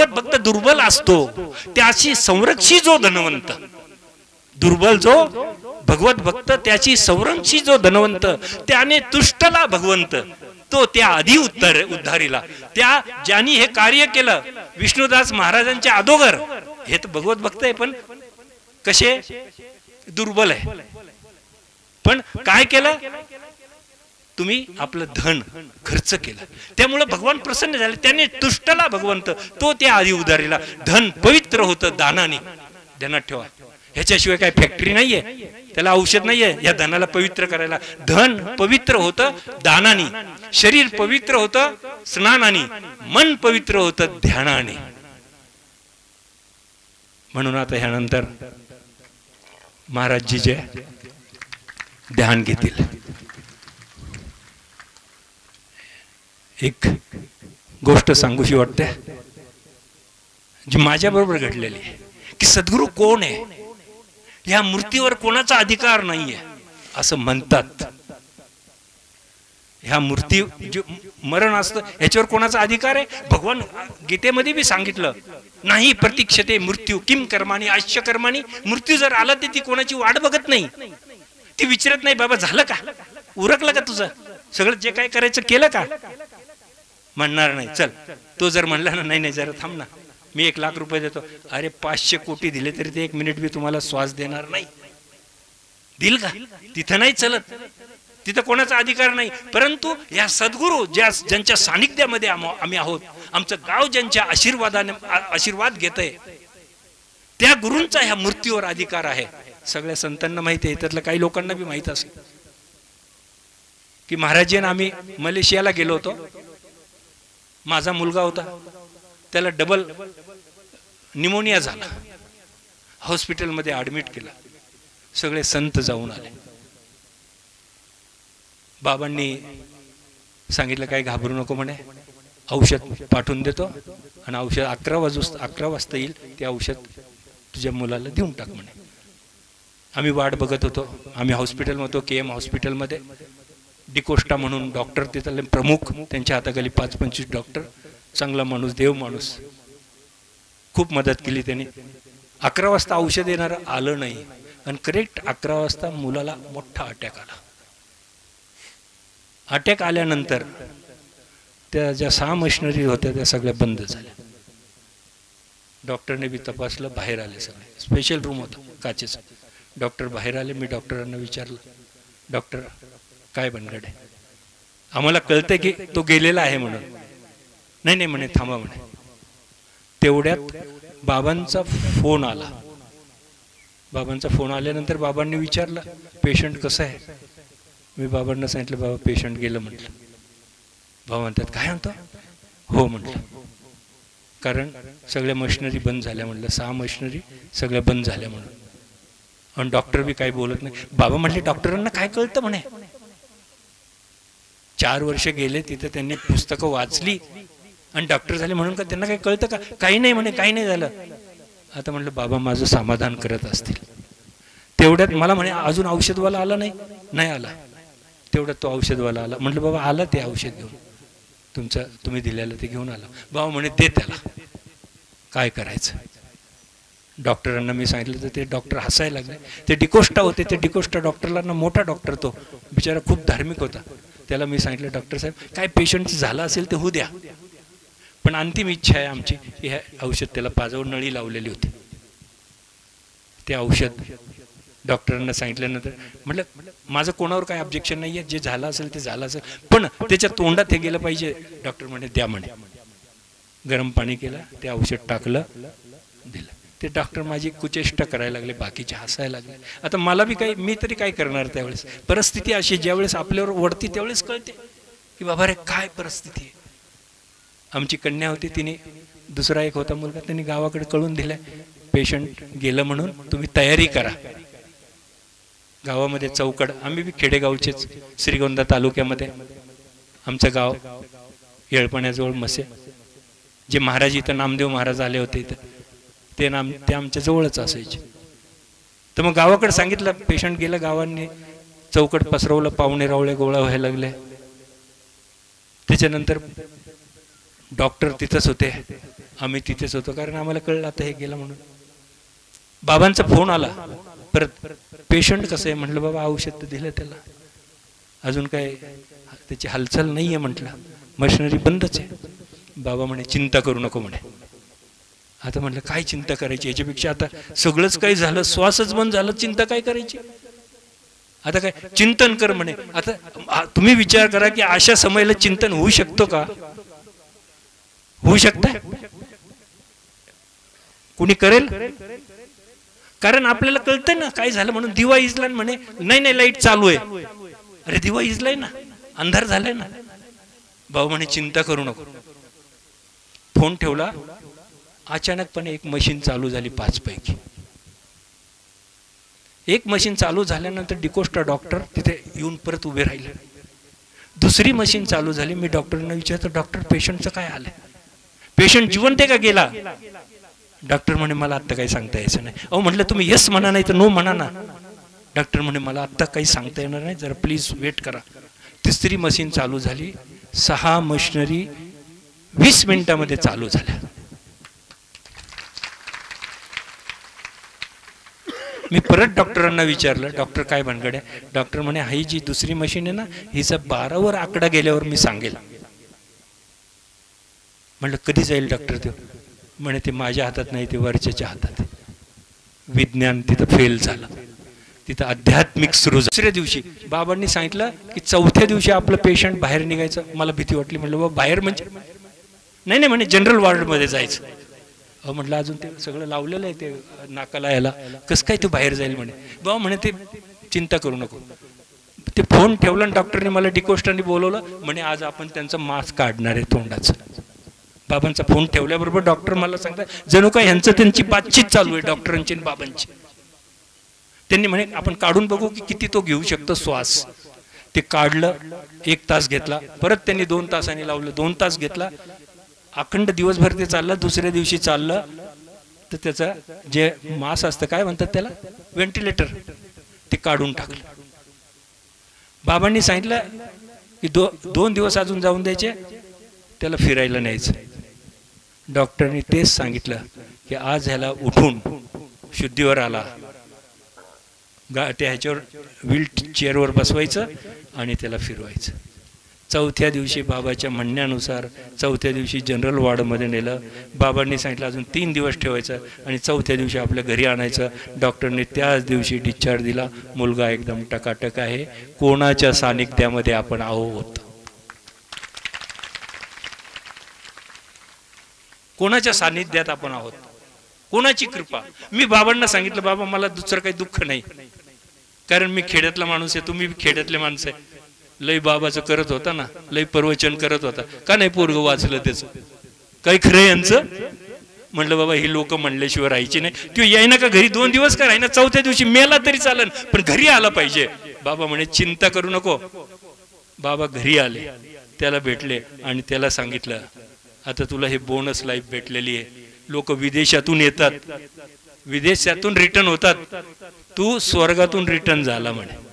भक्त दुर्बल असतो, त्याची संरक्षी जो धनवंत. दुर्बल जो भगवत भक्त, त्याची संरक्षी जो धनवंत. त्याने तुष्टला भगवंत, तो त्या आधी उद्धारीला. त्या ज्यांनी हे कार्य केलं विष्णुदास महाराजांच्या अगोदर, हे तर भगवत भक्त आहे, पण कसे? दुर्बल आहे. पण काय केलं तुम्ही? आपलं धन खर्च केलं, त्यामुळे भगवान प्रसन्न झाले. त्याने तुष्टला भगवंत, तो त्या आधी उधारीला. धन पवित्र होतं दानाने. ध्यानात ठेवा, ह्याच्याशिवाय काय फॅक्टरी नाहीये, त्याला औषध नाहीये या धनाला पवित्र करायला. धन पवित्र होतं दानाने, शरीर पवित्र होतं स्नानाने, मन पवित्र होतं ध्यानाने. म्हणून आता ह्यानंतर महाराजजी जे ध्यान घेतील. एक गोष्ट सांगूशी वाटते जी माझ्या बरोबर घडलेली आहे, की सद्गुरू कोण आहे? ह्या मूर्तीवर कोणाचा अधिकार नाहीये असं म्हणतात. ह्या मूर्ती मरण असतं, ह्याच्यावर कोणाचा अधिकार आहे? भगवान गीतेमध्ये बी सांगितलं, नाही प्रतीक्षते मृत्यू किम कर्मानी आश्य कर्मानी. मृत्यू जर आला तर ती कोणाची वाट बघत नाही, ती विचारत नाही बाबा झालं का, उरकलं का तुझं सगळं, जे काय करायचं केलं का. म्हणणार नाही. चल, तो जर म्हणला ना, नाही जरा थांब ना, मी 1 लाख रुपये देतो. अरे 500 कोटी दिले तरी ते 1 मिनिट बी तुम्हाला श्वास देणार नाही. दिल का? तिथं नाही चलत. तिथं कोणाचा अधिकार नाही, परंतु या सद्गुरू ज्यांच्या सानिध्यामध्ये आम्ही आहोत, आमचं गाव ज्यांच्या आशीर्वाद घेतंय, त्या गुरूंचा ह्या मूर्तीवर अधिकार आहे. सगळ्या संतांना माहिती आहे, त्यातलं काही लोकांना बी माहित असेल की महाराजांना आम्ही मलेशियाला गेलो होतो. माझा मुलगा होता, त्याला डबल निमोनिया झाला, हॉस्पिटलमध्ये ऍडमिट केला. सगळे संत जाऊन आले. बाबांनी सांगितलं काय घाबरू नको म्हणे, औषध पाठवून देतो आणि औषध 11 वाजता येईल, ते औषध तुझ्या मुलाला देऊन टाक म्हणे. आम्ही वाट बघत होतो. आम्ही हॉस्पिटलमध्ये, KM हॉस्पिटलमध्ये, डिकोस्टा म्हणून डॉक्टर तिथले प्रमुख, त्यांच्या हाताखाली 25-25 डॉक्टर, चांगला माणूस, देव माणूस, खूप मदत केली त्यांनी. 11 वाजता औषध येणार आलं नाही आणि करेक्ट 11 वाजता मुलाला मोठा अटॅक आला. अटॅक आल्यानंतर त्या ज्या 6 मशिनरी होत्या त्या सगळ्या बंद झाल्या. डॉक्टरने बी तपासलं, बाहेर आले सगळे. स्पेशल रूम होता काचेचा. डॉक्टर बाहेर आले. मी डॉक्टरांना विचारलं, डॉक्टर काय बनगड आहे? आम्हाला कळतंय की तो गेलेला आहे म्हणून. नाही म्हणे, थांबा म्हणे. तेवढ्यात बाबांचा फोन आला. बाबांचा फोन आल्यानंतर बाबांनी विचारलं, पेशंट कसं आहे? मी बाबांना सांगितलं, बाबा पेशंट गेलं म्हटलं. बाबा म्हणतात, काय म्हणतो? हो म्हटलं, कारण सगळ्या मशिनरी बंद झाल्या म्हटलं, 6 मशिनरी सगळ्या बंद झाल्या म्हणून. आणि डॉक्टर बी काही बोलत नाही. बाबा म्हटले, डॉक्टरांना काय कळतं म्हणे? 4 वर्ष गेले तिथे, त्यांनी पुस्तकं वाचली आणि डॉक्टर झाले म्हणून का त्यांना काही कळतं का? काही नाही म्हणे, काही नाही झालं. आता म्हटलं, बाबा माझं समाधान करत असतील. तेवढ्यात मला म्हणे, अजून औषधवाला आला नाही? नाही आला. तेवढ्यात तो औषधवाला आला. म्हटलं, बाबा आला ते औषध घेऊन, तुम्ही दिलेलं ते घेऊन आला. बाबा म्हणे, दे त्याला. काय करायचं? डॉक्टरांना मी सांगितलं तर ते डॉक्टर हसायला लागले. ते डिकोस्टा होते, ते डिकोस्टा डॉक्टरला मोठा डॉक्टर, तो बिचारा खूप धार्मिक होता. त्याला मी सांगितलं, डॉक्टर साहेब काय पेशंट झालं असेल ते होऊ द्या, पण अंतिम इच्छा आहे आमची, हे औषध त्याला पाजावर नळी लावलेली होती. ते औषध डॉक्टरांना सांगितल्यानंतर म्हटलं, माझं कोणावर काय ऑब्जेक्शन नाही आहे, जे झालं असेल ते झालं असेल, पण त्याच्या तोंडात हे गेलं पाहिजे. डॉक्टर म्हणे, द्या म्हणे. गरम पाणी केलं, ते औषध टाकलं, दिलं. ते डॉक्टर माझी कुचेष्टा करायला लागले, बाकीचे हसायला लागले. आता मला बी काही, मी तरी काय करणार त्यावेळेस? परिस्थिती अशी, ज्यावेळेस आपल्यावर वरती त्यावेळेस कळते की बाबा रे काय परिस्थिती आहे. आमची कन्या होती, तिने, दुसरा एक होता मुलगा, त्यांनी गावाकडे कळून दिलाय पेशंट गेलं म्हणून, तुम्ही तयारी करा. गावामध्ये चौकड, आम्ही बी खेडेगावचेच, श्रीगोंदा तालुक्यामध्ये आमचं गाव, येळपण्याजवळ मसे. जे महाराज इथं नामदेव महाराज आले होते इथं, ते आमच्या जवळच असायचे. तर मग गावाकडे सांगितलं, पेशंट गेलं. गावांनी चौकट पसरवलं, पाहुणे रावळे गोळा व्हायला लागले. त्याच्यानंतर डॉक्टर तिथंच होते, आम्ही तिथेच होतो, कारण आम्हाला कळलं आता हे गेलं म्हणून. बाबांचा फोन आला परत, पेशंट कसं आहे? म्हटलं, बाबा औषध तर दिलं त्याला, अजून काय त्याची हालचाल नाही आहे म्हटलं, मशिनरी बंदच आहे. बाबा म्हणे, चिंता करू नको म्हणे. आता म्हटलं, काय चिंता करायची? याच्यापेक्षा आता सगळंच काही झालं, श्वासच बंद झालं, चिंता काय करायची? आता काय चिंतन कर म्हणे. आता तुम्ही विचार करा की अशा समयाला चिंतन होऊ शकतो का? होऊ शकतं? कुणी करेल? कारण आपल्याला कळतंय ना काय झालं म्हणून. दिवा इजला म्हणे, नाही लाईट चालू आहे. अरे दिवा इजलाय ना, अंधार झालाय ना. भाऊ म्हणे, चिंता करू नको. फोन ठेवला. अचानकपणे एक मशीन चालू झाली 5 पैकी. एक मशीन चालू झाल्यानंतर डिकोस्टा डॉक्टर तिथे येऊन परत उभे राहिले. दुसरी मशीन चालू झाली. मी डॉक्टरांना विचारतो, डॉक्टर पेशंटचं काय आलंय? पेशंट जिवंत आहे का गेला? डॉक्टर म्हणे, मला आत्ता काही सांगता यायचं नाही. अहो म्हटलं, तुम्ही येस म्हणा नाही तर नो म्हणा ना. डॉक्टर म्हणे, मला आत्ता काही सांगता येणार नाही, जरा प्लीज वेट करा. तिसरी मशीन चालू झाली. 6 मशिनरी 20 मिनिटांमध्ये चालू झाल्या. मी परत डॉक्टरांना विचारलं, डॉक्टर काय भानगड आहे? डॉक्टर म्हणे, ही जी दुसरी मशीन आहे ना, हिचा 12वर आकडा गेल्यावर मी सांगेल. म्हटलं, कधी जाईल डॉक्टर? ते म्हणे, ते माझ्या हातात नाही, ते वरच्याच्या हातात आहे. विज्ञान तिथं फेल झालं. तिथं आध्यात्मिक सुरू. दुसऱ्या दिवशी बाबांनी सांगितलं की चौथ्या दिवशी आपलं पेशंट बाहेर निघायचं. मला भीती वाटली. म्हटलं बाबा बाहेर म्हणजे? नाही नाही म्हणे जनरल वॉर्डमध्ये जायचं. म्हटलं अजून ते सगळं लावलेलं आहे ते नाकाला याला, कसं काय तू बाहेर जाईल म्हणे. बाबा म्हणे ते चिंता करू नको. ते फोन ठेवला आणि डॉक्टरने मला डिकोस्टरने बोलवलं. म्हणे आज आपण त्यांचं मास्क काढणार आहे तोंडाचं. बाबांचा फोन ठेवल्याबरोबर डॉक्टर मला सांगतात जणू काय ह्यांचं त्यांची बातचीत चालू आहे डॉक्टरांची आणि बाबांची. त्यांनी म्हणे आपण काढून बघू की किती तो घेऊ शकतो श्वास. ते काढलं, 1 तास घेतला. परत त्यांनी 2 तासांनी लावलं, 2 तास घेतला. अखंड दिवसभर ते चाललं. दुसऱ्या दिवशी चाललं तर त्याचं जे मास असतं काय म्हणतात त्याला, व्हेंटिलेटर, ते काढून टाकलं. बाबांनी सांगितलं की 2 दिवस अजून जाऊन द्यायचे, त्याला फिरायला न्यायचं. डॉक्टरनी तेच सांगितलं की आज ह्याला उठून शुद्धीवर आला, त्या ह्याच्यावर व्हील चेअरवर बसवायचं आणि त्याला फिरवायचं. चौथ्या दिवशी बाबाच्या म्हणण्यानुसार चौथ्या दिवशी जनरल वॉर्डमध्ये नेलं. बाबांनी सांगितलं अजून 3 दिवस ठेवायचं आणि चौथ्या दिवशी आपल्या घरी आणायचं. डॉक्टरने त्याच दिवशी डिस्चार्ज दिला. मुलगा एकदम टकाटक आहे. कोणाच्या सानिध्यामध्ये आपण आहोत? कोणाच्या सानिध्यात आपण आहोत? कोणाची कृपा? मी बाबांना सांगितलं बाबा मला दुसरं काही दुःख नाही, कारण मी खेड्यातला माणूस आहे, तुम्ही खेड्यातले माणूस आहे. लय बाबाचं करत होता ना, लय प्रवचन करत होता, का नाही पोरग वाचलं त्याचं? काही खरं यांचं? म्हणलं बाबा ही लोक म्हणल्याशिवाय राहायची नाही. किंवा याय ना का घरी 2 दिवस का राही ना, चौथ्या दिवशी मेला तरी चालन पण घरी आला पाहिजे. बाबा म्हणे चिंता करू नको. बाबा घरी आले, त्याला भेटले आणि त्याला सांगितलं आता तुला हे बोनस लाईफ भेटलेली आहे. लोक विदेशातून येतात, विदेशातून रिटर्न होतात, तू स्वर्गातून रिटर्न झाला म्हणे.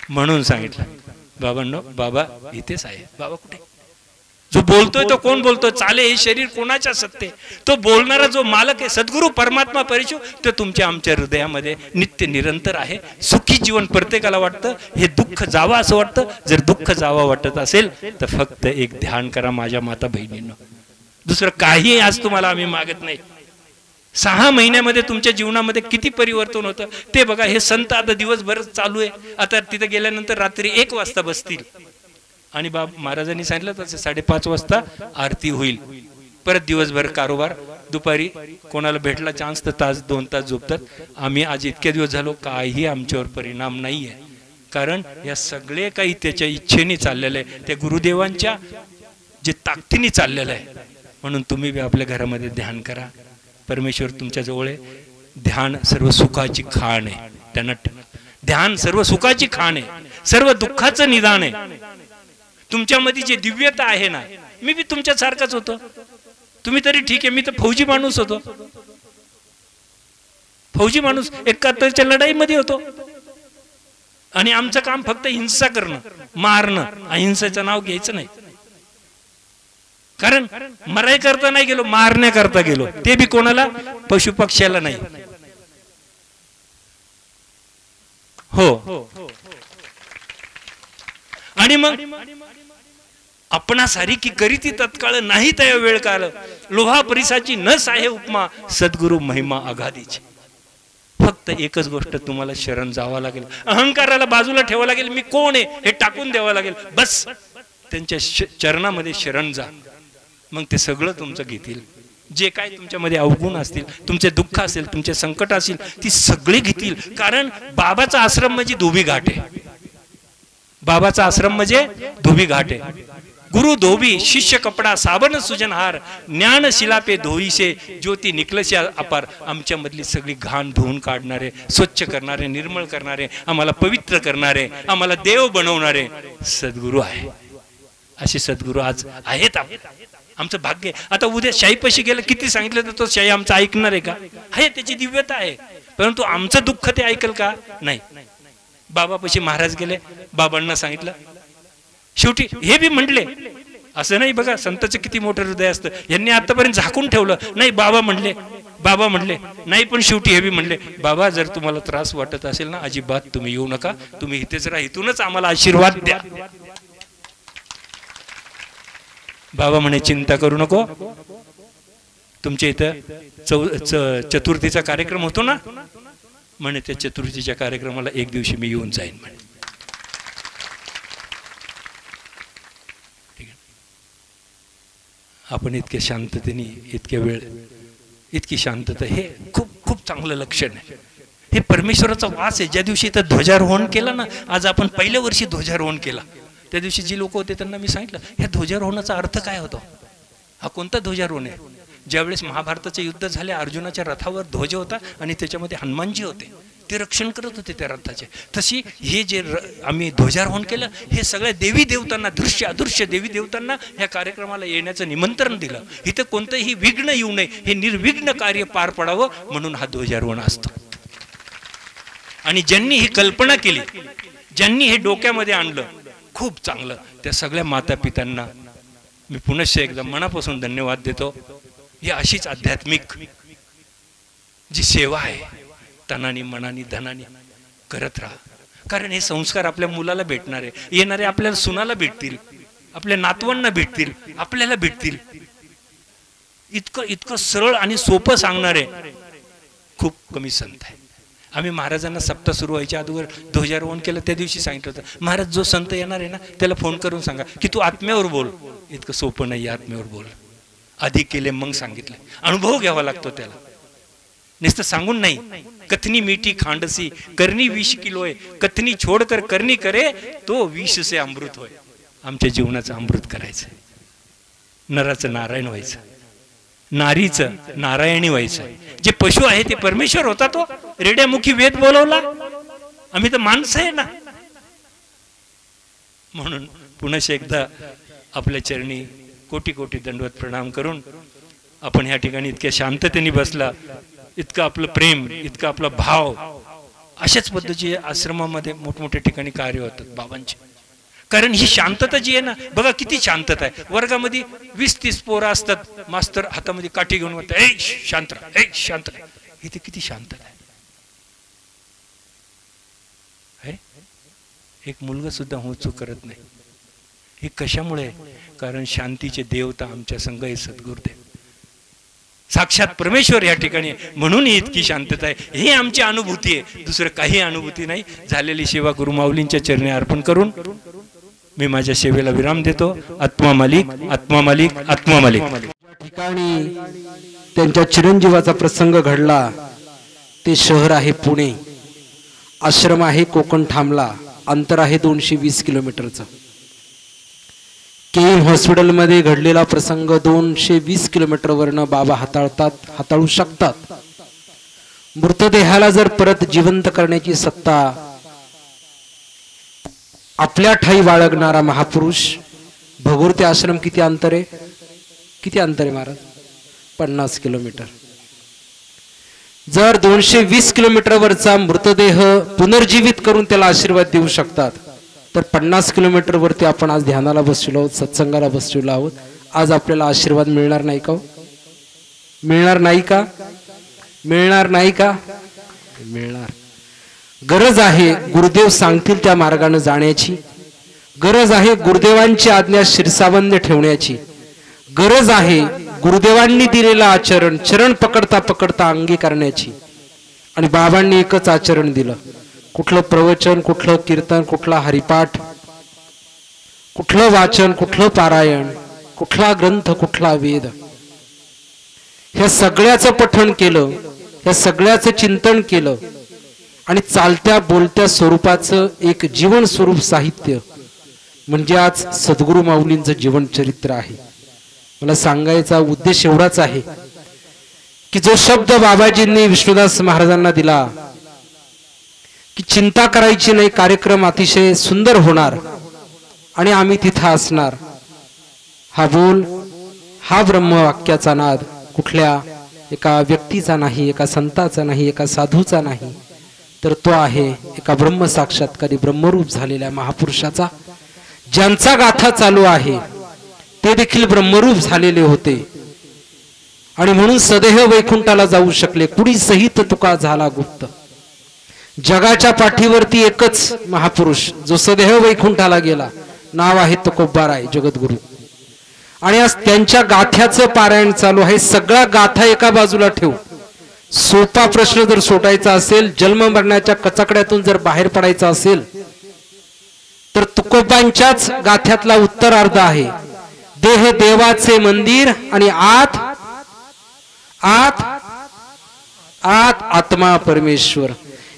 म्हणून सांगितलं बाबांनो, बाबा इथेच आहे. बाबा कुठे? जो बोलतोय तो कोण बोलतोय? चाले हे शरीर कोणाच्या सत्ते? तो बोलणारा जो मालक आहे सद्गुरु परमात्मा परिशु, तो तुमच्या आमच्या हृदयामध्ये नित्य निरंतर आहे. सुखी जीवन प्रत्येकाला वाटतं, हे दुःख जावं असं वाटतं. जर दुःख जावं वाटत असेल तर फक्त एक ध्यान करा माझ्या माता बहिणींनो. दुसरं काही आज तुम्हाला आम्ही मागत नाही. 6 महिन्यामध्ये तुमच्या जीवनामध्ये किती परिवर्तन होतं ते बघा. हे संत आता दिवसभर चालू आहे. आता तिथे गेल्यानंतर रात्री 1 वाजता बसतील आणि महाराजांनी सांगितलं तसं 5:30 वाजता आरती होईल. परत दिवसभर कारोबार. दुपारी कोणाला भेटला चान्स तर 1-2 तास झोपतात. आम्ही आज इतके दिवस झालो काही आमच्यावर परिणाम नाही आहे, कारण या सगळे काही त्याच्या इच्छेने चाललेलं आहे, त्या गुरुदेवांच्या जे ताकदीने चाललेलं आहे. म्हणून तुम्ही बी आपल्या घरामध्ये ध्यान करा. परमेश्वर तुमच्या जवळ आहे. ध्यान सर्व सुखाची खाण आहे. त्यांना ध्यान सर्व सुखाची खाण आहे, सर्व दुःखाचं निदान आहे. तुमच्यामध्ये जे दिव्यता आहे ना, मी बी तुमच्या सारखाच होतो. तुम्ही तरी ठीक आहे, मी तर फौजी माणूस होतो. फौजी माणूस 71च्या लढाईमध्ये होतो आणि आमचं काम फक्त हिंसा करणं, मारणं. अहिंसेचं नाव घ्यायचं नाही, कारण मराई करता नाही गेलो, मारण्याकरता गेलो. ते बी कोणाला? पशु पक्ष्याला नाही. हो. आणि मग आपणा सारी की करीती तत्काळ नाही त्या वेळ काळ, लोहा परिसाची न साहे उपमा, सद्गुरु महिमा अगाधीची. फक्त एकच गोष्ट तुम्हाला शरण जावं लागेल. अहंकाराला बाजूला ठेवावं लागेल. मी कोण आहे हे टाकून द्यावं लागेल. बस त्यांच्या चरणामध्ये शरण जा. मग ते सगळं तुमचं घेतील. जे काय तुमच्यामध्ये अवगुण असतील, तुमचे दुःख असेल, तुमचे संकट असतील, ती सगळी घेतील. कारण बाबाचा आश्रम म्हणजे धोबी घाट आहे. बाबाचा आश्रम म्हणजे धोबी घाट आहे. गुरु धोबी, शिष्य कपडा, साबण सुजनहार, ज्ञान शिलापे धोईशे, ज्योती निकलशे अपार. आमच्या मधली सगळी घाण धुवून काढणारे, स्वच्छ करणारे, निर्मळ करणारे, आम्हाला पवित्र करणारे, आम्हाला देव बनवणारे सद्गुरु आहे. असे सद्गुरु आज आहेत. आमचं भाग्य. आता उद्या शाहीपाशी गेलं, किती सांगितलं तर तो शाही आमचं ऐकणार आहे का? आहे, त्याची दिव्यता आहे, परंतु आमचं दुःख ते ऐकल का? नाही. बाबापाशी महाराज गेले, बाबांना सांगितलं. शेवटी हे बी म्हटले, असं नाही बघा संताचं किती मोठं हृदय असतं. यांनी आतापर्यंत झाकून ठेवलं नाही. बाबा म्हणले नाही, पण शेवटी हे बी म्हणले, बाबा जर तुम्हाला त्रास वाटत असेल ना, अजिबात तुम्ही येऊ नका, तुम्ही इथेच राहा, इथूनच आम्हाला आशीर्वाद द्या. बाबा म्हणे चिंता करू नको, तुमच्या इथं चतुर्थीचा कार्यक्रम होतो ना, म्हणे त्या चतुर्थीच्या कार्यक्रमाला एक दिवशी मी येऊन जाईन म्हणे. आपण इतक्या शांततेने इतक्या वेळ इतकी शांतता, हे खूप खूप चांगलं लक्षण आहे. हे परमेश्वराचा वास आहे. ज्या दिवशी इथं ध्वजारोहण केलं ना, आज आपण पहिल्या वर्षी ध्वजारोहण केला, त्या दिवशी जी लोक होते त्यांना मी सांगितलं ह्या ध्वजारोहणाचा अर्थ काय होतो, हा कोणता ध्वजारोहण आहे. ज्यावेळेस महाभारताचे युद्ध झाले, अर्जुनाच्या रथावर ध्वज होता आणि त्याच्यामध्ये हनुमानजी होते, ते रक्षण करत होते त्या रथाचे. तशी हे जे आम्ही ध्वजारोहण केलं, हे सगळ्या देवी देवतांना, दृश्य अदृश्य देवी देवतांना ह्या कार्यक्रमाला येण्याचं निमंत्रण दिलं. इथं कोणतंही विघ्न येऊ नये, हे निर्विघ्न कार्य पार पडावं म्हणून हा ध्वजारोहण असतो. आणि ज्यांनी ही कल्पना केली, ज्यांनी हे डोक्यामध्ये आणलं, खूप चांगलं, त्या सगळ्या माता पित्यांना मी पुनश्च एकदा मनापासून धन्यवाद देतो. ही अशीच आध्यात्मिक जी सेवा आहे, तनानी मनानी धनानी करत राहा. कारण हे संस्कार आपल्या मुलाला भेटणार आहे, येणारे आपल्याला सुनाला भेटतील, आपल्या नातवांना भेटतील, आपल्याला भेटतील. इतकं इतकं सरळ आणि सोपं सांगणारे खूप कमी संत आहे. आम्ही महाराजांना सप्ताह सुरू व्हायच्या अगोदर ध्वजारोहण केलं, त्या दिवशी सांगितलं होतं, महाराज जो संत येणार आहे ना त्याला फोन करून सांगा की तू आत्म्यावर बोल. इतकं सोपं नाही आत्म्यावर बोल, आधी केले मग सांगितले, अनुभव घ्यावा लागतो त्याला, नुसतं सांगून नाही. कथनी मीठी खांडसी करनी 20 किलो आहे, कथनी छोडकर करनी करे तो 20 से अमृत होय. आमच्या जीवनाचं अमृत करायचं, नराचं नारायण व्हायचं, नारीचं नारायणी व्हायचं. जे पशु आहे ते परमेश्वर होता, तो रेड्यामुखी वेद बोलवला, आम्ही तर माणसं आहे ना. म्हणून पुन्हा एकदा आपल्या चरणी कोटी कोटी दंडवत प्रणाम करून आपण ह्या ठिकाणी इतक्या शांततेने बसला, इतकं आपलं प्रेम, इतका आपला भाव. अशाच पद्धतीचे आश्रमामध्ये मोठमोठ्या ठिकाणी कार्य होतात बाबांचे. कारण ही शांतता जी आहे ना, बघा किती शांतता आहे. वर्गामध्ये 20-30 पोरं असतात, मास्तर हातामध्ये काठी घेऊन म्हणतात, ए शांत राहा, ए शांत राहा. इथे किती शांतता आहे. एक मुलगा सुद्धा होचूक करत नाही. हे कशामुळे? कारण शांतीचे देवता आमच्या संग आहे, सद्गुरुदेव साक्षात परमेश्वर या ठिकाणी, म्हणून ही इतकी शांतता आहे. ही आमची अनुभूती आहे, दुसरं काही अनुभूती नाही. झालेली सेवा गुरु माऊलींच्या चरणी अर्पण करून मी माझ्या सेवेला विराम देतो. आत्मा मालिक, आत्मा मालिक, आत्मा मालिक. ठिकाणी त्यांच्या चिरंजीवाचा प्रसंग घडला ते शहर आहे पुणे, आश्रम आहे कोकण ठामला, अंतर आहे 220 किलोमीटरचं. केम हॉस्पिटलमध्ये घडलेला प्रसंग 220 किलोमीटरवरनं बाबा हाताळू शकतात. मृतदेहाला जर परत जिवंत करण्याची सत्ता आपल्या ठाई बाळगणारा महापुरुष. भगूर ते आश्रम किती अंतर आहे? किती अंतर आहे महाराज? 50 किलोमीटर. जर 220 किलोमीटरवरचा मृतदेह पुनर्जीवित करून त्याला आशीर्वाद देऊ शकतात, तर 50 किलोमीटर वरती आपण आज ध्यानाला बसलो आहोत, सत्संगाला बसलेलो आहोत. आज आपल्याला आशीर्वाद मिळणार नाही का? मिळणार नाही का? मिळणार नाही का? मिळणार. गरज आहे गुरुदेव सांगतील त्या मार्गाने जाण्याची, गरज आहे गुरुदेवांची आज्ञा शिरसावंद ठेवण्याची, गरज आहे गुरुदेवांनी दिलेलं आचरण चरण पकडता पकडता अंगी करण्याची. आणि बाबांनी एकच आचरण दिलं, कुठलं प्रवचन, कुठलं कीर्तन, कुठला हरिपाठ, कुठलं वाचन, कुठलं पारायण, कुठला ग्रंथ, कुठला वेद, ह्या सगळ्याचं पठण केलं, ह्या सगळ्याचं चिंतन केलं आणि चालत्या बोलत्या स्वरूपाचं एक जीवन स्वरूप साहित्य म्हणजे आज सद्गुरु माऊलींचं जीवन चरित्र आहे. मला सांगायचा उद्देश एवढाच आहे की जो शब्द बाबाजींनी विष्णुदास महाराजांना दिला की चिंता करायची नाही, कार्यक्रम अतिशय सुंदर होणार आणि आम्ही तिथं असणार, हा बोल, हा ब्रह्मवाक्याचा नाद कुठल्या एका व्यक्तीचा नाही, एका संताचा नाही, एका साधूचा नाही, तर तो आहे एका ब्रह्म साक्षात्कारी ब्रह्मरूप झालेल्या महापुरुषाचा. ज्यांचा गाथा चालू आहे ते देखील ब्रह्मरूप झालेले होते आणि म्हणून सदेह वैकुंठाला जाऊ शकले. कुडी सहित तुका झाला गुप्त. जगाच्या पाठीवरती एकच महापुरुष जो सदेह वैकुंठाला गेला, नाव आहे तुकोबाराय जगद्गुरु. आणि आज त्यांच्या गाथ्याचं पारायण चालू आहे. सगळा गाथा एका बाजूला ठेवू. सोपा प्रश्न जर सोडायचा असेल, जन्म मरणाच्या कचाकड्यातून जर बाहेर पडायचा असेल, तर तुकोबांच्याच गाथ्यातला उत्तरार्ध आहे. देह देवाचे मंदिर आणि आत आत आत आत्मा परमेश्वर.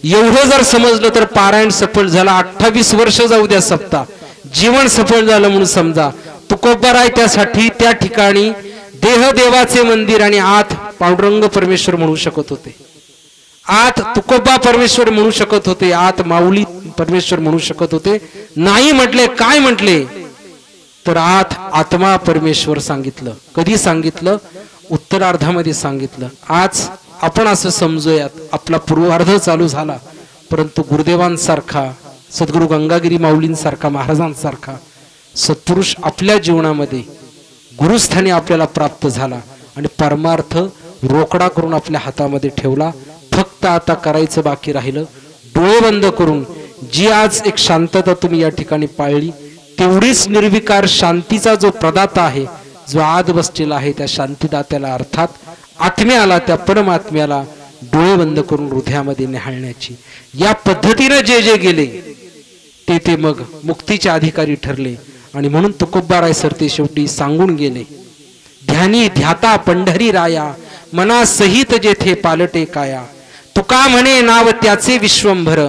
एवढं जर समजलं तर पारायण सफल झाला. 28 वर्ष जाऊ द्या सप्ताह, जीवन सफल झालं म्हणून समजा. तुकोबाराय त्यासाठी त्या ठिकाणी देह देवाचे मंदिर आणि आत पांडुरंग परमेश्वर म्हणू शकत होते. आत तुकोबा परमेश्वर म्हणू शकत होते, आत माऊली परमेश्वर म्हणू शकत होते. नाही म्हटले, काय म्हटले तर आत आत्मा परमेश्वर सांगितलं. कधी सांगितलं? उत्तरार्धामध्ये सांगितलं. आज आपण असं समजूयात, आपला पूर्वार्ध चालू झाला, परंतु गुरुदेवांसारखा, सद्गुरु गंगागिरी माऊलींसारखा, महाराजांसारखा सत्पुरुष आपल्या जीवनामध्ये गुरुस्थानी आपल्याला प्राप्त झाला आणि परमार्थ रोकडा करून आपल्या हातामध्ये ठेवला. फक्त आता करायचं बाकी राहिलं, डोळे बंद करून जी आज एक शांतता तुम्ही या ठिकाणी पाळली, तेवढीच निर्विकार शांतीचा जो प्रदाता आहे, जो आत बसलेला आहे, त्या शांतीदात्याला अर्थात आत्म्याला, त्या परमात्म्याला डोळे बंद करून हृदयामध्ये निहाळण्याची. या पद्धतीने जे जे गेले ते मग मुक्तीचे अधिकारी ठरले. आणि म्हणून तुकोबाराय सरते शेवटी सांगून गेले, ध्यानी ध्याता पंढरी राया, मना सहित जेथे पालटे काया. तुका म्हणे नाव त्याचे विश्वंभर,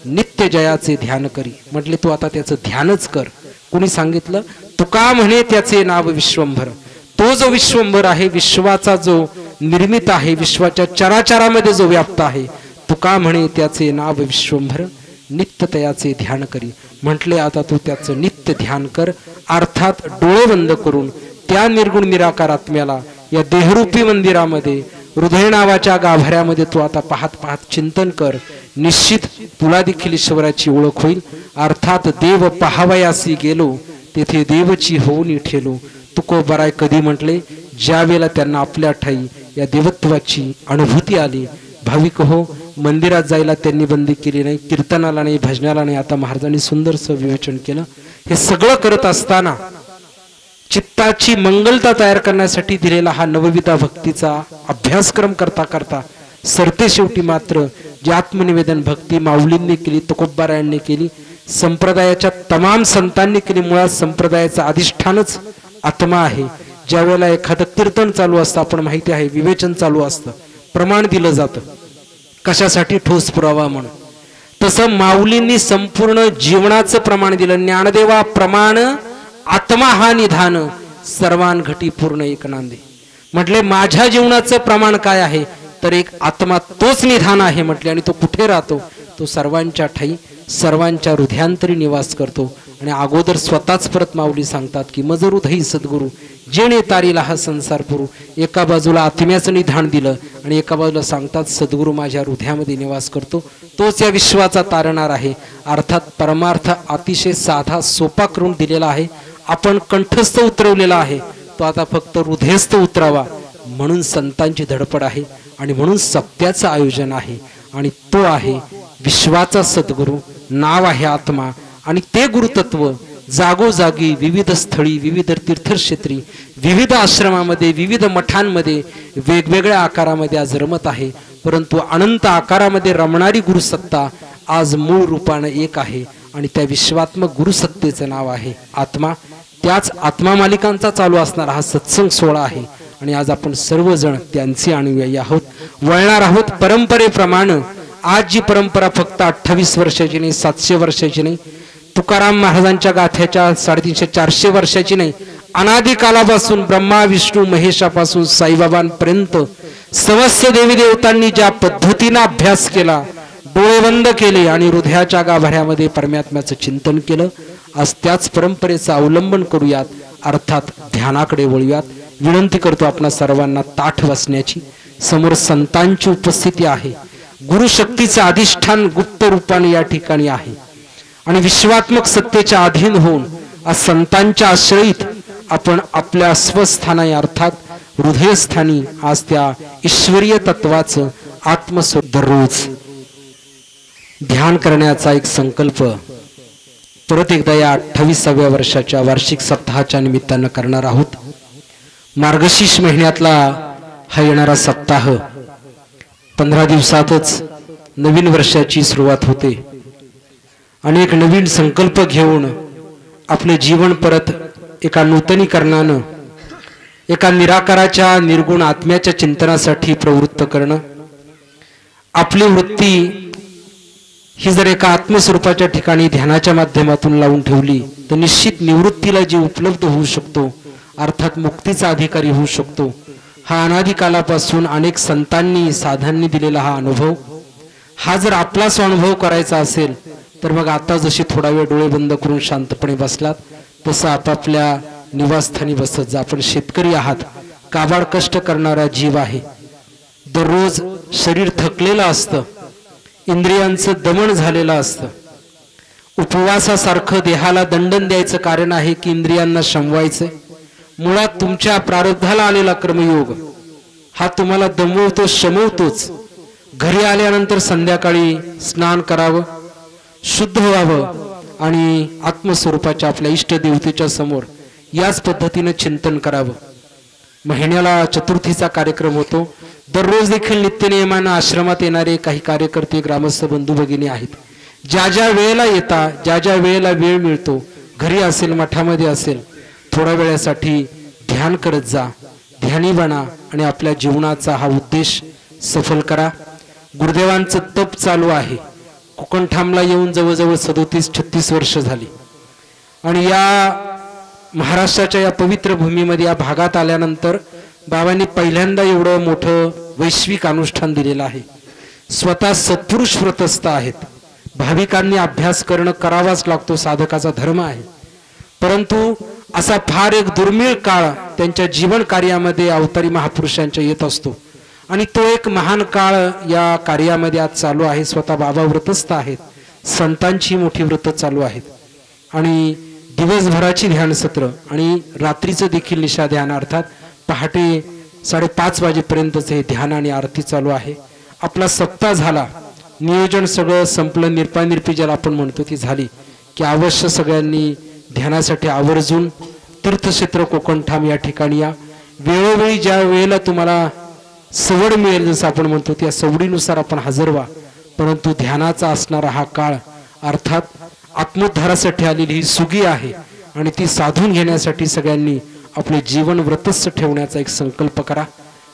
नित्य जयाचे ध्यान करी. म्हटले तू आता त्याचं ध्यानच कर. कुणी सांगितलं? तुका म्हणे त्याचे नाव विश्वंभर. तो जो विश्वंभर आहे, विश्वाचा जो निर्मित आहे, विश्वाच्या चराचरामध्ये जो व्याप्त आहे, तुका म्हणे त्याचे नाव विश्वंभर, नित्य तयाचे ध्यान करी. म्हटले आता तू त्याचं नित्य ध्यान कर. अर्थात डोळे बंद करून त्या निर्गुण निराकार आत्म्याला या देहरूपी मंदिरामध्ये, हृदय नावाच्या गाभाऱ्यामध्ये तू आता पाहत पाहत चिंतन कर. निश्चित तुला देखील ईश्वराची ओळख होईल. अर्थात देव पाहावयासी गेलो, तेथे देवची होऊन ठेलो. तुकोबाराय कधी म्हटले? ज्या वेळेला त्यांना आपल्या ठाई या देवत्वाची अनुभूती आली. भाविक हो, मंदिरात जायला त्यांनी बंदी केली नाही, कीर्तनाला नाही, भजनाला नाही. आता महाराजांनी सुंदरसं विवेचन केलं. हे सगळं करत असताना चित्ताची मंगलता तयार करण्यासाठी दिलेला हा नवविधा भक्तीचा अभ्यासक्रम करता करता सरते शेवटी मात्र जी आत्मनिवेदन भक्ती माऊलींनी केली, तुकोबारायांनी केली, संप्रदायाच्या तमाम संतांनी केली. मुळात संप्रदायाचं अधिष्ठानच आत्मा आहे. ज्या वेळेला एखादं कीर्तन चालू असतं, आपण माहिती आहे, विवेचन चालू असतं, प्रमाण दिलं जातं कशासाठी? ठोस पुरावा म्हणून. तसं माऊलींनी संपूर्ण जीवनाचं प्रमाण दिलं. ज्ञानदेवा प्रमाण आत्मा हा निधान, सर्वांघटी पूर्ण एक नांदे. म्हटले माझ्या जीवनाचं प्रमाण काय आहे? तर एक आत्मा, तोच निधान आहे म्हटले. आणि तो कुठे राहतो? तो सर्वांच्या ठाई, सर्वांच्या हृदयांतरी निवास करतो. आणि अगोदर स्वतःच परत माऊली सांगतात की मज हृदयी सद्गुरु जेणे तारीला हा संसार पुरू. एका बाजूला आत्म्याचं निधान दिलं आणि एका बाजूला सांगतात सद्गुरु माझ्या हृदयामध्ये निवास करतो, तोच या विश्वाचा तारणार आहे. अर्थात परमार्थ अतिशय साधा सोपा करून दिलेला आहे. आपण कंठस्थ उतरवलेला आहे, तो आता फक्त हृदयस्थ उतरावा म्हणून संतांची धडपड आहे. आणि म्हणून सप्त्याचं आयोजन आहे. आणि तो आहे विश्वाचा सद्गुरु, नाव आहे आत्मा. आणि ते गुरुतत्व जागोजागी विविध स्थळी, विविध तीर्थक्षेत्री, विविध आश्रमामध्ये, विविध मठांमध्ये वेगवेगळ्या आकारामध्ये आज रमत आहे. परंतु अनंत आकारामध्ये रमणारी गुरुसत्ता आज मूळ रूपानं एक आहे. आणि त्या विश्वात्मक गुरुसत्तेचं नाव आहे आत्मा. त्याच आत्मा मालिकांचा चालू असणारा हा सत्संग सोहळा आहे. आणि आज आपण सर्वजण त्यांचे अनुयायी आहोत, वळणार आहोत परंपरेप्रमाणे. आज जी परंपरा फक्त 28 वर्षाची नाही, 700 वर्षाची नाही, तुकाराम महाराजांच्या गाथ्याच्या 350-400 वर्षाची नाही, अनादी कालापासून ब्रह्मा विष्णू महेशापासून साईबाबांपर्यंत समस्त देवी देवतांनी ज्या पद्धतीने अभ्यास केला, डोळे बंद केले आणि हृदयाच्या गाभाऱ्यामध्ये परमात्म्याचं चिंतन केलं, आज त्याच परंपरेचं अवलंबन करूयात. अर्थात ध्यानाकडे वळूयात. विनंती करतो आपणा सर्वांना ताठ बसण्याची. समोर संतांची उपस्थिती आहे. गुरुशक्तीचं अधिष्ठान गुप्त रूपाने या ठिकाणी आहे. आणि विश्वात्मक सत्तेच्या अधीन होऊन आज संतांच्या आश्रयीत आपण आपल्या स्वस्थानी अर्थात हृदयस्थानी आज त्या ईश्वरीय तत्वाचं आत्मस्वरूप दररोज ध्यान करण्याचा एक संकल्प परत एकदा या 28व्या वर्षाच्या वार्षिक सप्ताहाच्या निमित्तानं करणार आहोत. मार्गशीर्ष महिन्यातला हा येणारा सप्ताह 15 दिवसातच नवीन वर्षाची सुरुवात होते आणि एक नवीन संकल्प घेऊन आपले जीवन परत एका नूतनीकरणानं एका निराकाराच्या निर्गुण आत्म्याच्या चिंतनासाठी प्रवृत्त करणं, आपली वृत्ती ही जर एका आत्मस्वरूपाच्या ठिकाणी ध्यानाच्या माध्यमातून लावून ठेवली तर निश्चित निवृत्तीला जी उपलब्ध होऊ शकतो, अर्थात मुक्तीचा अधिकारी होऊ शकतो, हा अनादी कालापासून अनेक संतांनी साधांनी दिलेला हा अनुभव, हा जर आपला स्वानुभव करायचा असेल तर मग आता जशी थोडा वेळ डोळे बंद करून शांतपणे बसलात तसं आपापल्या निवासस्थानी बसत जा. आपण शेतकरी आहात, काबाड कष्ट करणारा जीव आहे. दररोज शरीर थकलेलं असतं, इंद्रियांचं दमन झालेलं असतं. उपवासासारखं देहाला दंडन द्यायचं कारण आहे की इंद्रियांना शमवायचंय. मुळात तुमच्या प्रारब्धाला आलेला कर्मयोग हा तुम्हाला दमवतो, शमवतोच. घरी आल्यानंतर संध्याकाळी स्नान करावं, शुद्ध व्हावं आणि आत्मस्वरूपाच्या आपल्या इष्टदेवतेच्या समोर याच पद्धतीने चिंतन करावं. महिन्याला चतुर्थीचा कार्यक्रम होतो. दररोज देखील नित्यनियमानं आश्रमात येणारे काही कार्यकर्ते, ग्रामस्थ बंधू भगिनी आहेत. ज्या ज्या वेळेला येता, ज्या ज्या वेळेला वेळ मिळतो, घरी असेल मठामध्ये असेल, थोड्या वेळासाठी ध्यान करत जा, ध्यानी बना आणि आपल्या जीवनाचा हा उद्देश सफल करा. गुरुदेवांचं तप चालू आहे. कोकणठामला येऊन जवळजवळ 37-36 वर्ष झाली आणि या महाराष्ट्राच्या या पवित्र भूमीमध्ये या भागात आल्यानंतर बाबांनी पहिल्यांदा एवढं मोठं वैश्विक अनुष्ठान दिलेलं आहे. स्वतः सत्पुरुष व्रतस्थ आहेत. भाविकांनी अभ्यास करणं करावाच लागतो, साधकाचा धर्म आहे. परंतु असा फार एक दुर्मिळ काळ त्यांच्या जीवन कार्यामध्ये अवतारी महापुरुषांच्या येत असतो आणि तो एक महान काळ या कार्यामध्ये आज चालू आहे. स्वतः बाबा व्रतस्थ आहेत, संतांची मोठी व्रत चालू आहेत आणि दिवसभराची ध्यान सत्र आणि रात्रीचं देखील निशा ध्यान, अर्थात पहाटे 5:30 वाजेपर्यंतच हे ध्यान आणि आरती चालू आहे. आपला सप्ताह झाला, नियोजन सगळं संपलं, निरपानिरपी ज्याला आपण म्हणतो ती झाली की अवश्य सगळ्यांनी ध्यानासाठी आवर्जून तीर्थक्षेत्र कोकणठाम या ठिकाणी या. वेळोवेळी ज्या वेळेला तुम्हाला सवड मिळेल, जसं आपण म्हणतो त्या सवडीनुसार आपण हजर व्हा. परंतु ध्यानाचा असणारा हा काळ अर्थात आत्मोद्धारासाठी आलेली ही सुगी आहे आणि ती साधून घेण्यासाठी सगळ्यांनी आपले जीवन व्रतस्थ ठेवण्याचा एक संकल्प करा.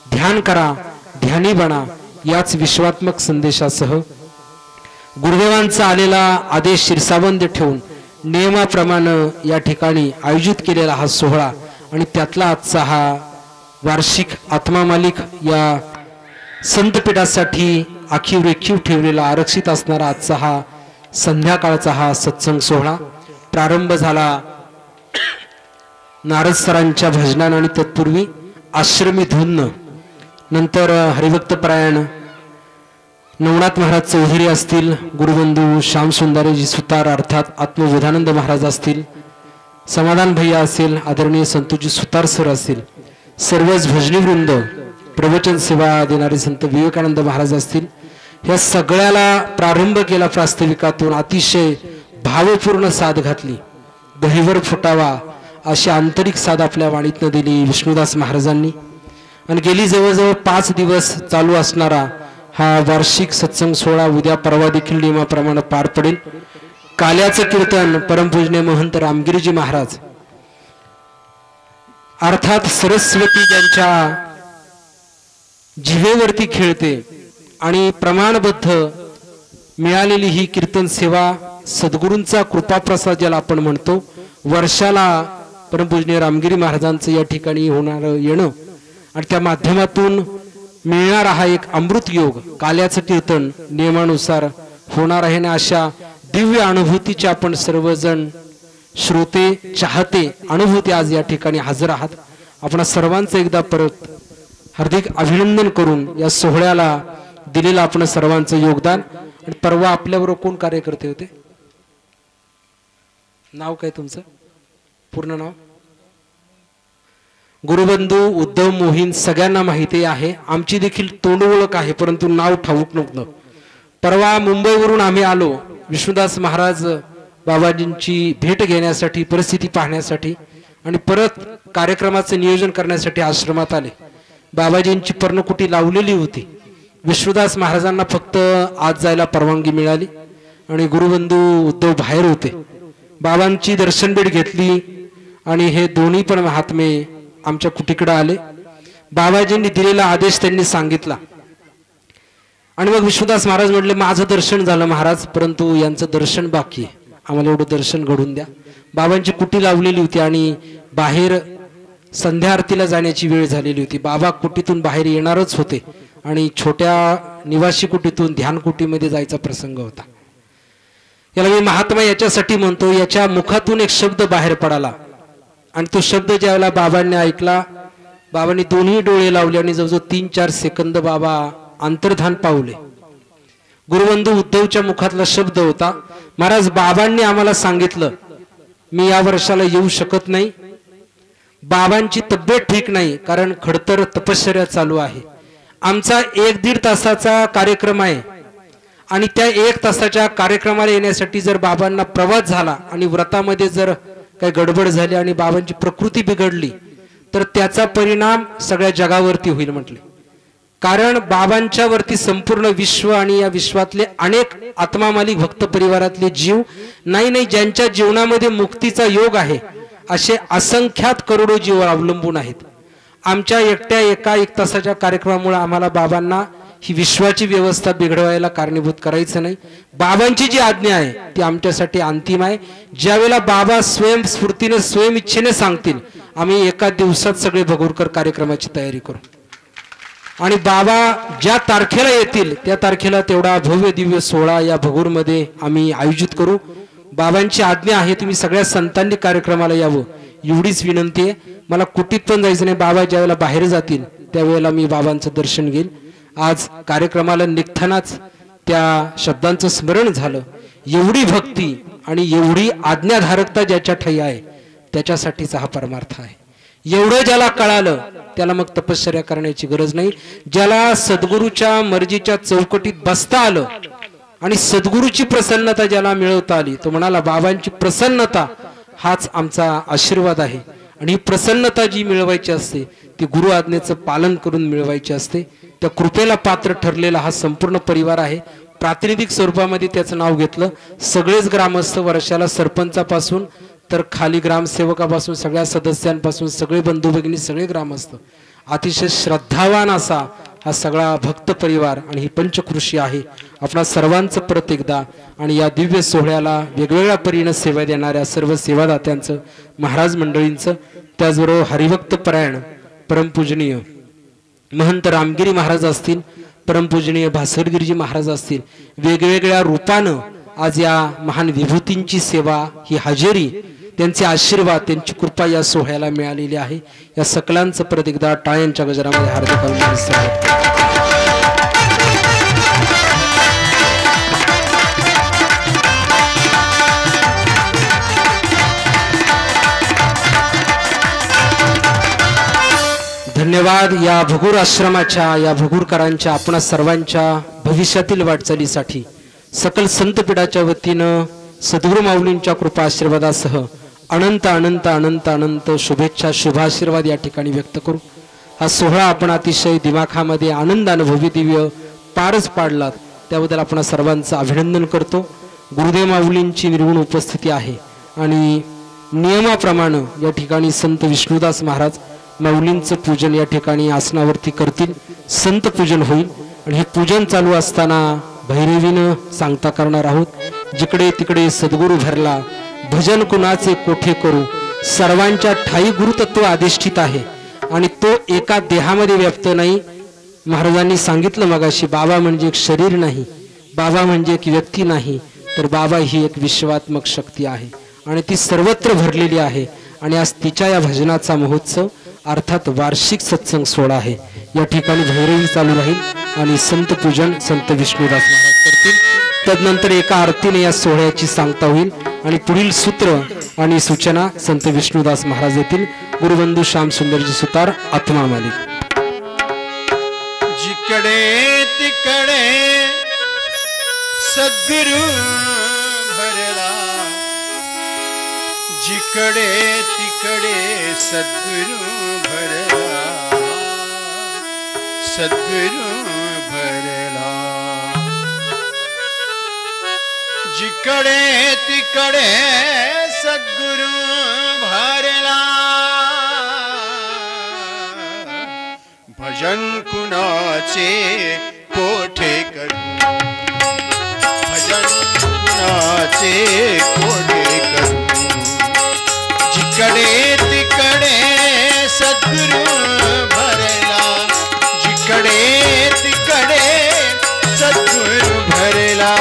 ध्यान करा, ध्यानी बना. याच विश्वात्मक संदेशासह गुरुदेवांचा आलेला आदेश शिरसावंद ठेवून नियमाप्रमाणे या ठिकाणी आयोजित केलेला हा सोहळा आणि त्यातला आजचा हा वार्षिक आत्मा मालिक या संतपीठासाठी आखीव रेखीव ठेवलेला आरक्षित असणारा आजचा हा संध्याकाळचा हा सत्संग सोहळा प्रारंभ झाला नारद सरांच्या भजनानं आणि तत्पूर्वी आश्रमी धून, नंतर हरिभक्त परायण नवनाथ महाराज चौधरी असतील, गुरुबंधू श्याम सुंदरेजी सुतार अर्थात आत्मबोधानंद महाराज असतील, समाधान भैया असेल, आदरणीय संतोजी सुतार सर असतील, सर्वच भजनी वृंद, प्रवचन सेवा देणारे संत विवेकानंद महाराज असतील, या सगळ्याला प्रारंभ केला प्रास्ताविकातून. अतिशय भावपूर्ण साथ घातली. दहीवर फुटावा अशी आंतरिक साथ आपल्या वाणीतनं दिली विष्णुदास महाराजांनी आणि गेली जवळजवळ 5 दिवस चालू असणारा हा वार्षिक सत्संग सोहळा उद्या परवा देखील नियमाप्रमाणे पार पडेल. काल्याचं कीर्तन परमपूजनीय महंत रामगिरीजी महाराज अर्थात सरस्वती ज्यांच्या जिभेवरती खेळते आणि प्रमाणबद्ध मिळालेली ही कीर्तन सेवा सद्गुरूंचा कृपाप्रसाद ज्याला आपण म्हणतो, वर्षाला परमपूजनीय रामगिरी महाराजांचं या ठिकाणी होणार येणं आणि त्या माध्यमातून मिळणारा हा एक अमृत योग, काल्याचं कीर्तन नियमानुसार होणार आहे. ना अशा दिव्य अनुभूतीचे आपण सर्वजण श्रोते, चाहते, अनुभूती आज या ठिकाणी हजर आहात. आपण सर्वांचं एकदा परत हार्दिक अभिनंदन करून या सोहळ्याला दिलेलं आपण सर्वांचं योगदान. आणि परवा आपल्याबरोबर कोण कार्यकर्ते होते? नाव काय तुमचं? पूर्ण नाव? गुरुबंधू उद्धव मोहीन. सगळ्यांना माहिती आहे, आमची देखील तोंड ओळख आहे, परंतु नाव ठाऊक नव्हतं. परवा मुंबईवरून आम्ही आलो विष्णुदास महाराज बाबाजींची भेट घेण्यासाठी, परिस्थिती पाहण्यासाठी आणि परत कार्यक्रमाचं नियोजन करण्यासाठी आश्रमात आले. बाबाजींची पर्णकुटी लावलेली होती. विष्णुदास महाराजांना फक्त आत जायला परवानगी मिळाली आणि गुरुबंधू उद्धव बाहेर होते. बाबांची दर्शन भेट घेतली आणि हे दोन्ही पण महात्मे आमच्या कुटीकडे आले. बाबाजींनी दिलेला आदेश त्यांनी सांगितला आणि मग विष्णुदास महाराज म्हटले, माझं दर्शन झालं महाराज, परंतु यांचं दर्शन बाकी आहे, आम्हाला एवढं दर्शन घडून द्या. बाबांची कुटी लावलेली होती आणि बाहेर संध्या आरतीला जाण्याची वेळ झालेली होती. बाबा कुटीतून बाहेर येणारच होते आणि छोट्या निवासी कुटीतून ध्यान कुटीमध्ये जायचा प्रसंग होता. याला मी महात्मा याच्यासाठी म्हणतो, याच्या मुखातून एक शब्द बाहेर पडाला आणि तो शब्द ज्यावेळेला बाबांनी ऐकला, बाबांनी दोन्ही डोळे लावले आणि जवळजवळ 3-4 सेकंद बाबा अंतर्धान पावले. गुरुबंधू उद्धवच्या मुखातला शब्द होता, महाराज बाबांनी आम्हाला सांगितलं मी या वर्षाला येऊ शकत नाही, बाबांची तब्येत ठीक नाही, कारण खडतर तपश्चर्या चालू आहे. आमचा 1-1.5 तासाचा कार्यक्रम आहे आणि त्या 1 तासाच्या कार्यक्रमाला येण्यासाठी जर बाबांना प्रवास झाला आणि व्रतामध्ये जर काही गडबड झाली आणि बाबांची प्रकृती बिघडली तर त्याचा परिणाम सगळ्या जगावरती होईल म्हटले. कारण बाबांच्या वरती संपूर्ण विश्व आणि या विश्वातले अनेक आत्मामालिक भक्त परिवारातले जीव नाही ज्यांच्या जीवनामध्ये मुक्तीचा योग आहे असे असंख्यात करोडो जीव अवलंबून आहेत. आमच्या एकट्या 1 तासाच्या कार्यक्रमामुळे आम्हाला बाबांना ही विश्वाची व्यवस्था बिघडवायला कारणीभूत करायचं नाही. बाबांची जी आज्ञा आहे ती आमच्यासाठी अंतिम आहे. ज्यावेळेला बाबा स्वयंस्फूर्तीने स्वयंइच्छेने सांगतील आम्ही 1 दिवसात सगळे भगूरकर कार्यक्रमाची तयारी करू आणि बाबा ज्या तारखेला येतील त्या तारखेला तेवढा भव्य दिव्य सोहळा या भगूरमध्ये आम्ही आयोजित करू. बाबांची आज्ञा आहे, तुम्ही सगळ्या संतांनी कार्यक्रमाला यावं एवढीच विनंती आहे. मला कुटीत पण जायचं नाही. बाबा ज्यावेळेला बाहेर जातील त्यावेळेला मी बाबांचं दर्शन घेईल. आज कार्यक्रमाला निघतानाच त्या शब्दांचं स्मरण झालं. एवढी भक्ती आणि एवढी आज्ञाधारकता ज्याच्या ठाई आहे त्याच्यासाठीचा हा परमार्थ आहे. एवढं ज्याला कळालं त्याला मग तपश्चर्या करण्याची गरज नाही. ज्याला सद्गुरूच्या मर्जीच्या चौकटीत बसता आलं आणि सद्गुरूची प्रसन्नता ज्याला मिळवता आली तो म्हणाला, बाबांची प्रसन्नता हाच आमचा आशीर्वाद आहे आणि ही प्रसन्नता जी मिळवायची असते ती गुरु आज्ञेचं पालन करून मिळवायची असते. त्या कृपेला पात्र ठरलेला हा संपूर्ण परिवार आहे. प्रातिनिधिक स्वरूपामध्ये त्याचं नाव घेतलं. सगळेच ग्रामस्थ वर्षाला सरपंचापासून तर खाली ग्रामसेवकापासून सगळ्या सदस्यांपासून सगळे बंधू भगिनी सगळे ग्रामस्थ अतिशय श्रद्धावान असा हा सगळा भक्त परिवार आणि ही पंचकृषी आहे. आपणा सर्वांचं परत एकदा आणि या दिव्य सोहळ्याला वेगवेगळ्या परीने सेवा देणाऱ्या सर्व सेवादात्यांचं, महाराज मंडळींचं, त्याचबरोबर हरिभक्त परायण परमपूजनीय महंत रामगिरी महाराज असतील, परमपूजनीय भास्करगिरीजी महाराज असतील, वेगवेगळ्या रूपानं आज या महान विभूतींची सेवा ही हजेरी त्यांचे आशीर्वाद त्यांची कृपा या सोहळ्याला मिळालेली आहे. या सकलांचं परत एकदा टाळ्यांच्या गजरामध्ये हार्दिक अभिनंदन. धन्यवाद. या भगूर आश्रमाच्या या भगूरकरांच्या आपणा सर्वांच्या भविष्यातील वाटचालीसाठी सकल संतपीठाच्या वतीनं सद्गुरू माऊलींच्या कृपा आशीर्वादासह अनंत अनंत अनंत अनंत शुभेच्छा शुभाशीर्वाद या ठिकाणी व्यक्त करू. हा सोहळा आपण अतिशय दिमाखामध्ये आनंदाने भव्य दिव्य पारच पाडलात त्याबद्दल आपण सर्वांचं अभिनंदन करतो. गुरुदेव माऊलींची निर्गुण उपस्थिती आहे आणि नियमाप्रमाणे या ठिकाणी संत विष्णुदास महाराज माऊलींचं पूजन या ठिकाणी आसनावरती करतील. संत पूजन होईल आणि हे पूजन चालू असताना भैरवीनं सांगता करणार आहोत. जिकडे तिकडे सद्गुरू भरला भजन कुणाचे कोठे करू, सर्वांच्या ठाई गुरुतत्व अधिष्ठित आहे आणि तो एका देहामध्ये व्याप्त नाही. महाराजांनी सांगितलं मगाशी, बाबा म्हणजे एक शरीर नाही, बाबा म्हणजे एक व्यक्ती नाही, तर बाबा ही एक विश्वात्मक शक्ती आहे आणि ती सर्वत्र भरलेली आहे. आणि आज तिच्या या भजनाचा महोत्सव अर्थात वार्षिक सत्संग सोहळा आहे. या ठिकाणी भैरवी चालू राहील आणि संत पूजन संत विष्णुदास महाराज करतील. तदनंतर एका आरतीने या सोहळ्याची सांगता होईल आणि पुढील सूत्र आणि सूचना संत विष्णुदास महाराज येतील. गुरुबंधू श्याम सुंदरजी सुतार, आत्मा मालिक. जिकडे तिकडे सद्गुरु भरला, जिकडे तिकडे सद्गुरु भरला, सद्गुरु भरला. जिकडे तिकडे सद्गुरु भरला. भजन कुणाचे कोठे करू, भजन कुणाचे कोठे करू. जिकडे तिकडे सद्गुरु भरला, जिकडे तिकडे सद्गुरु भरला.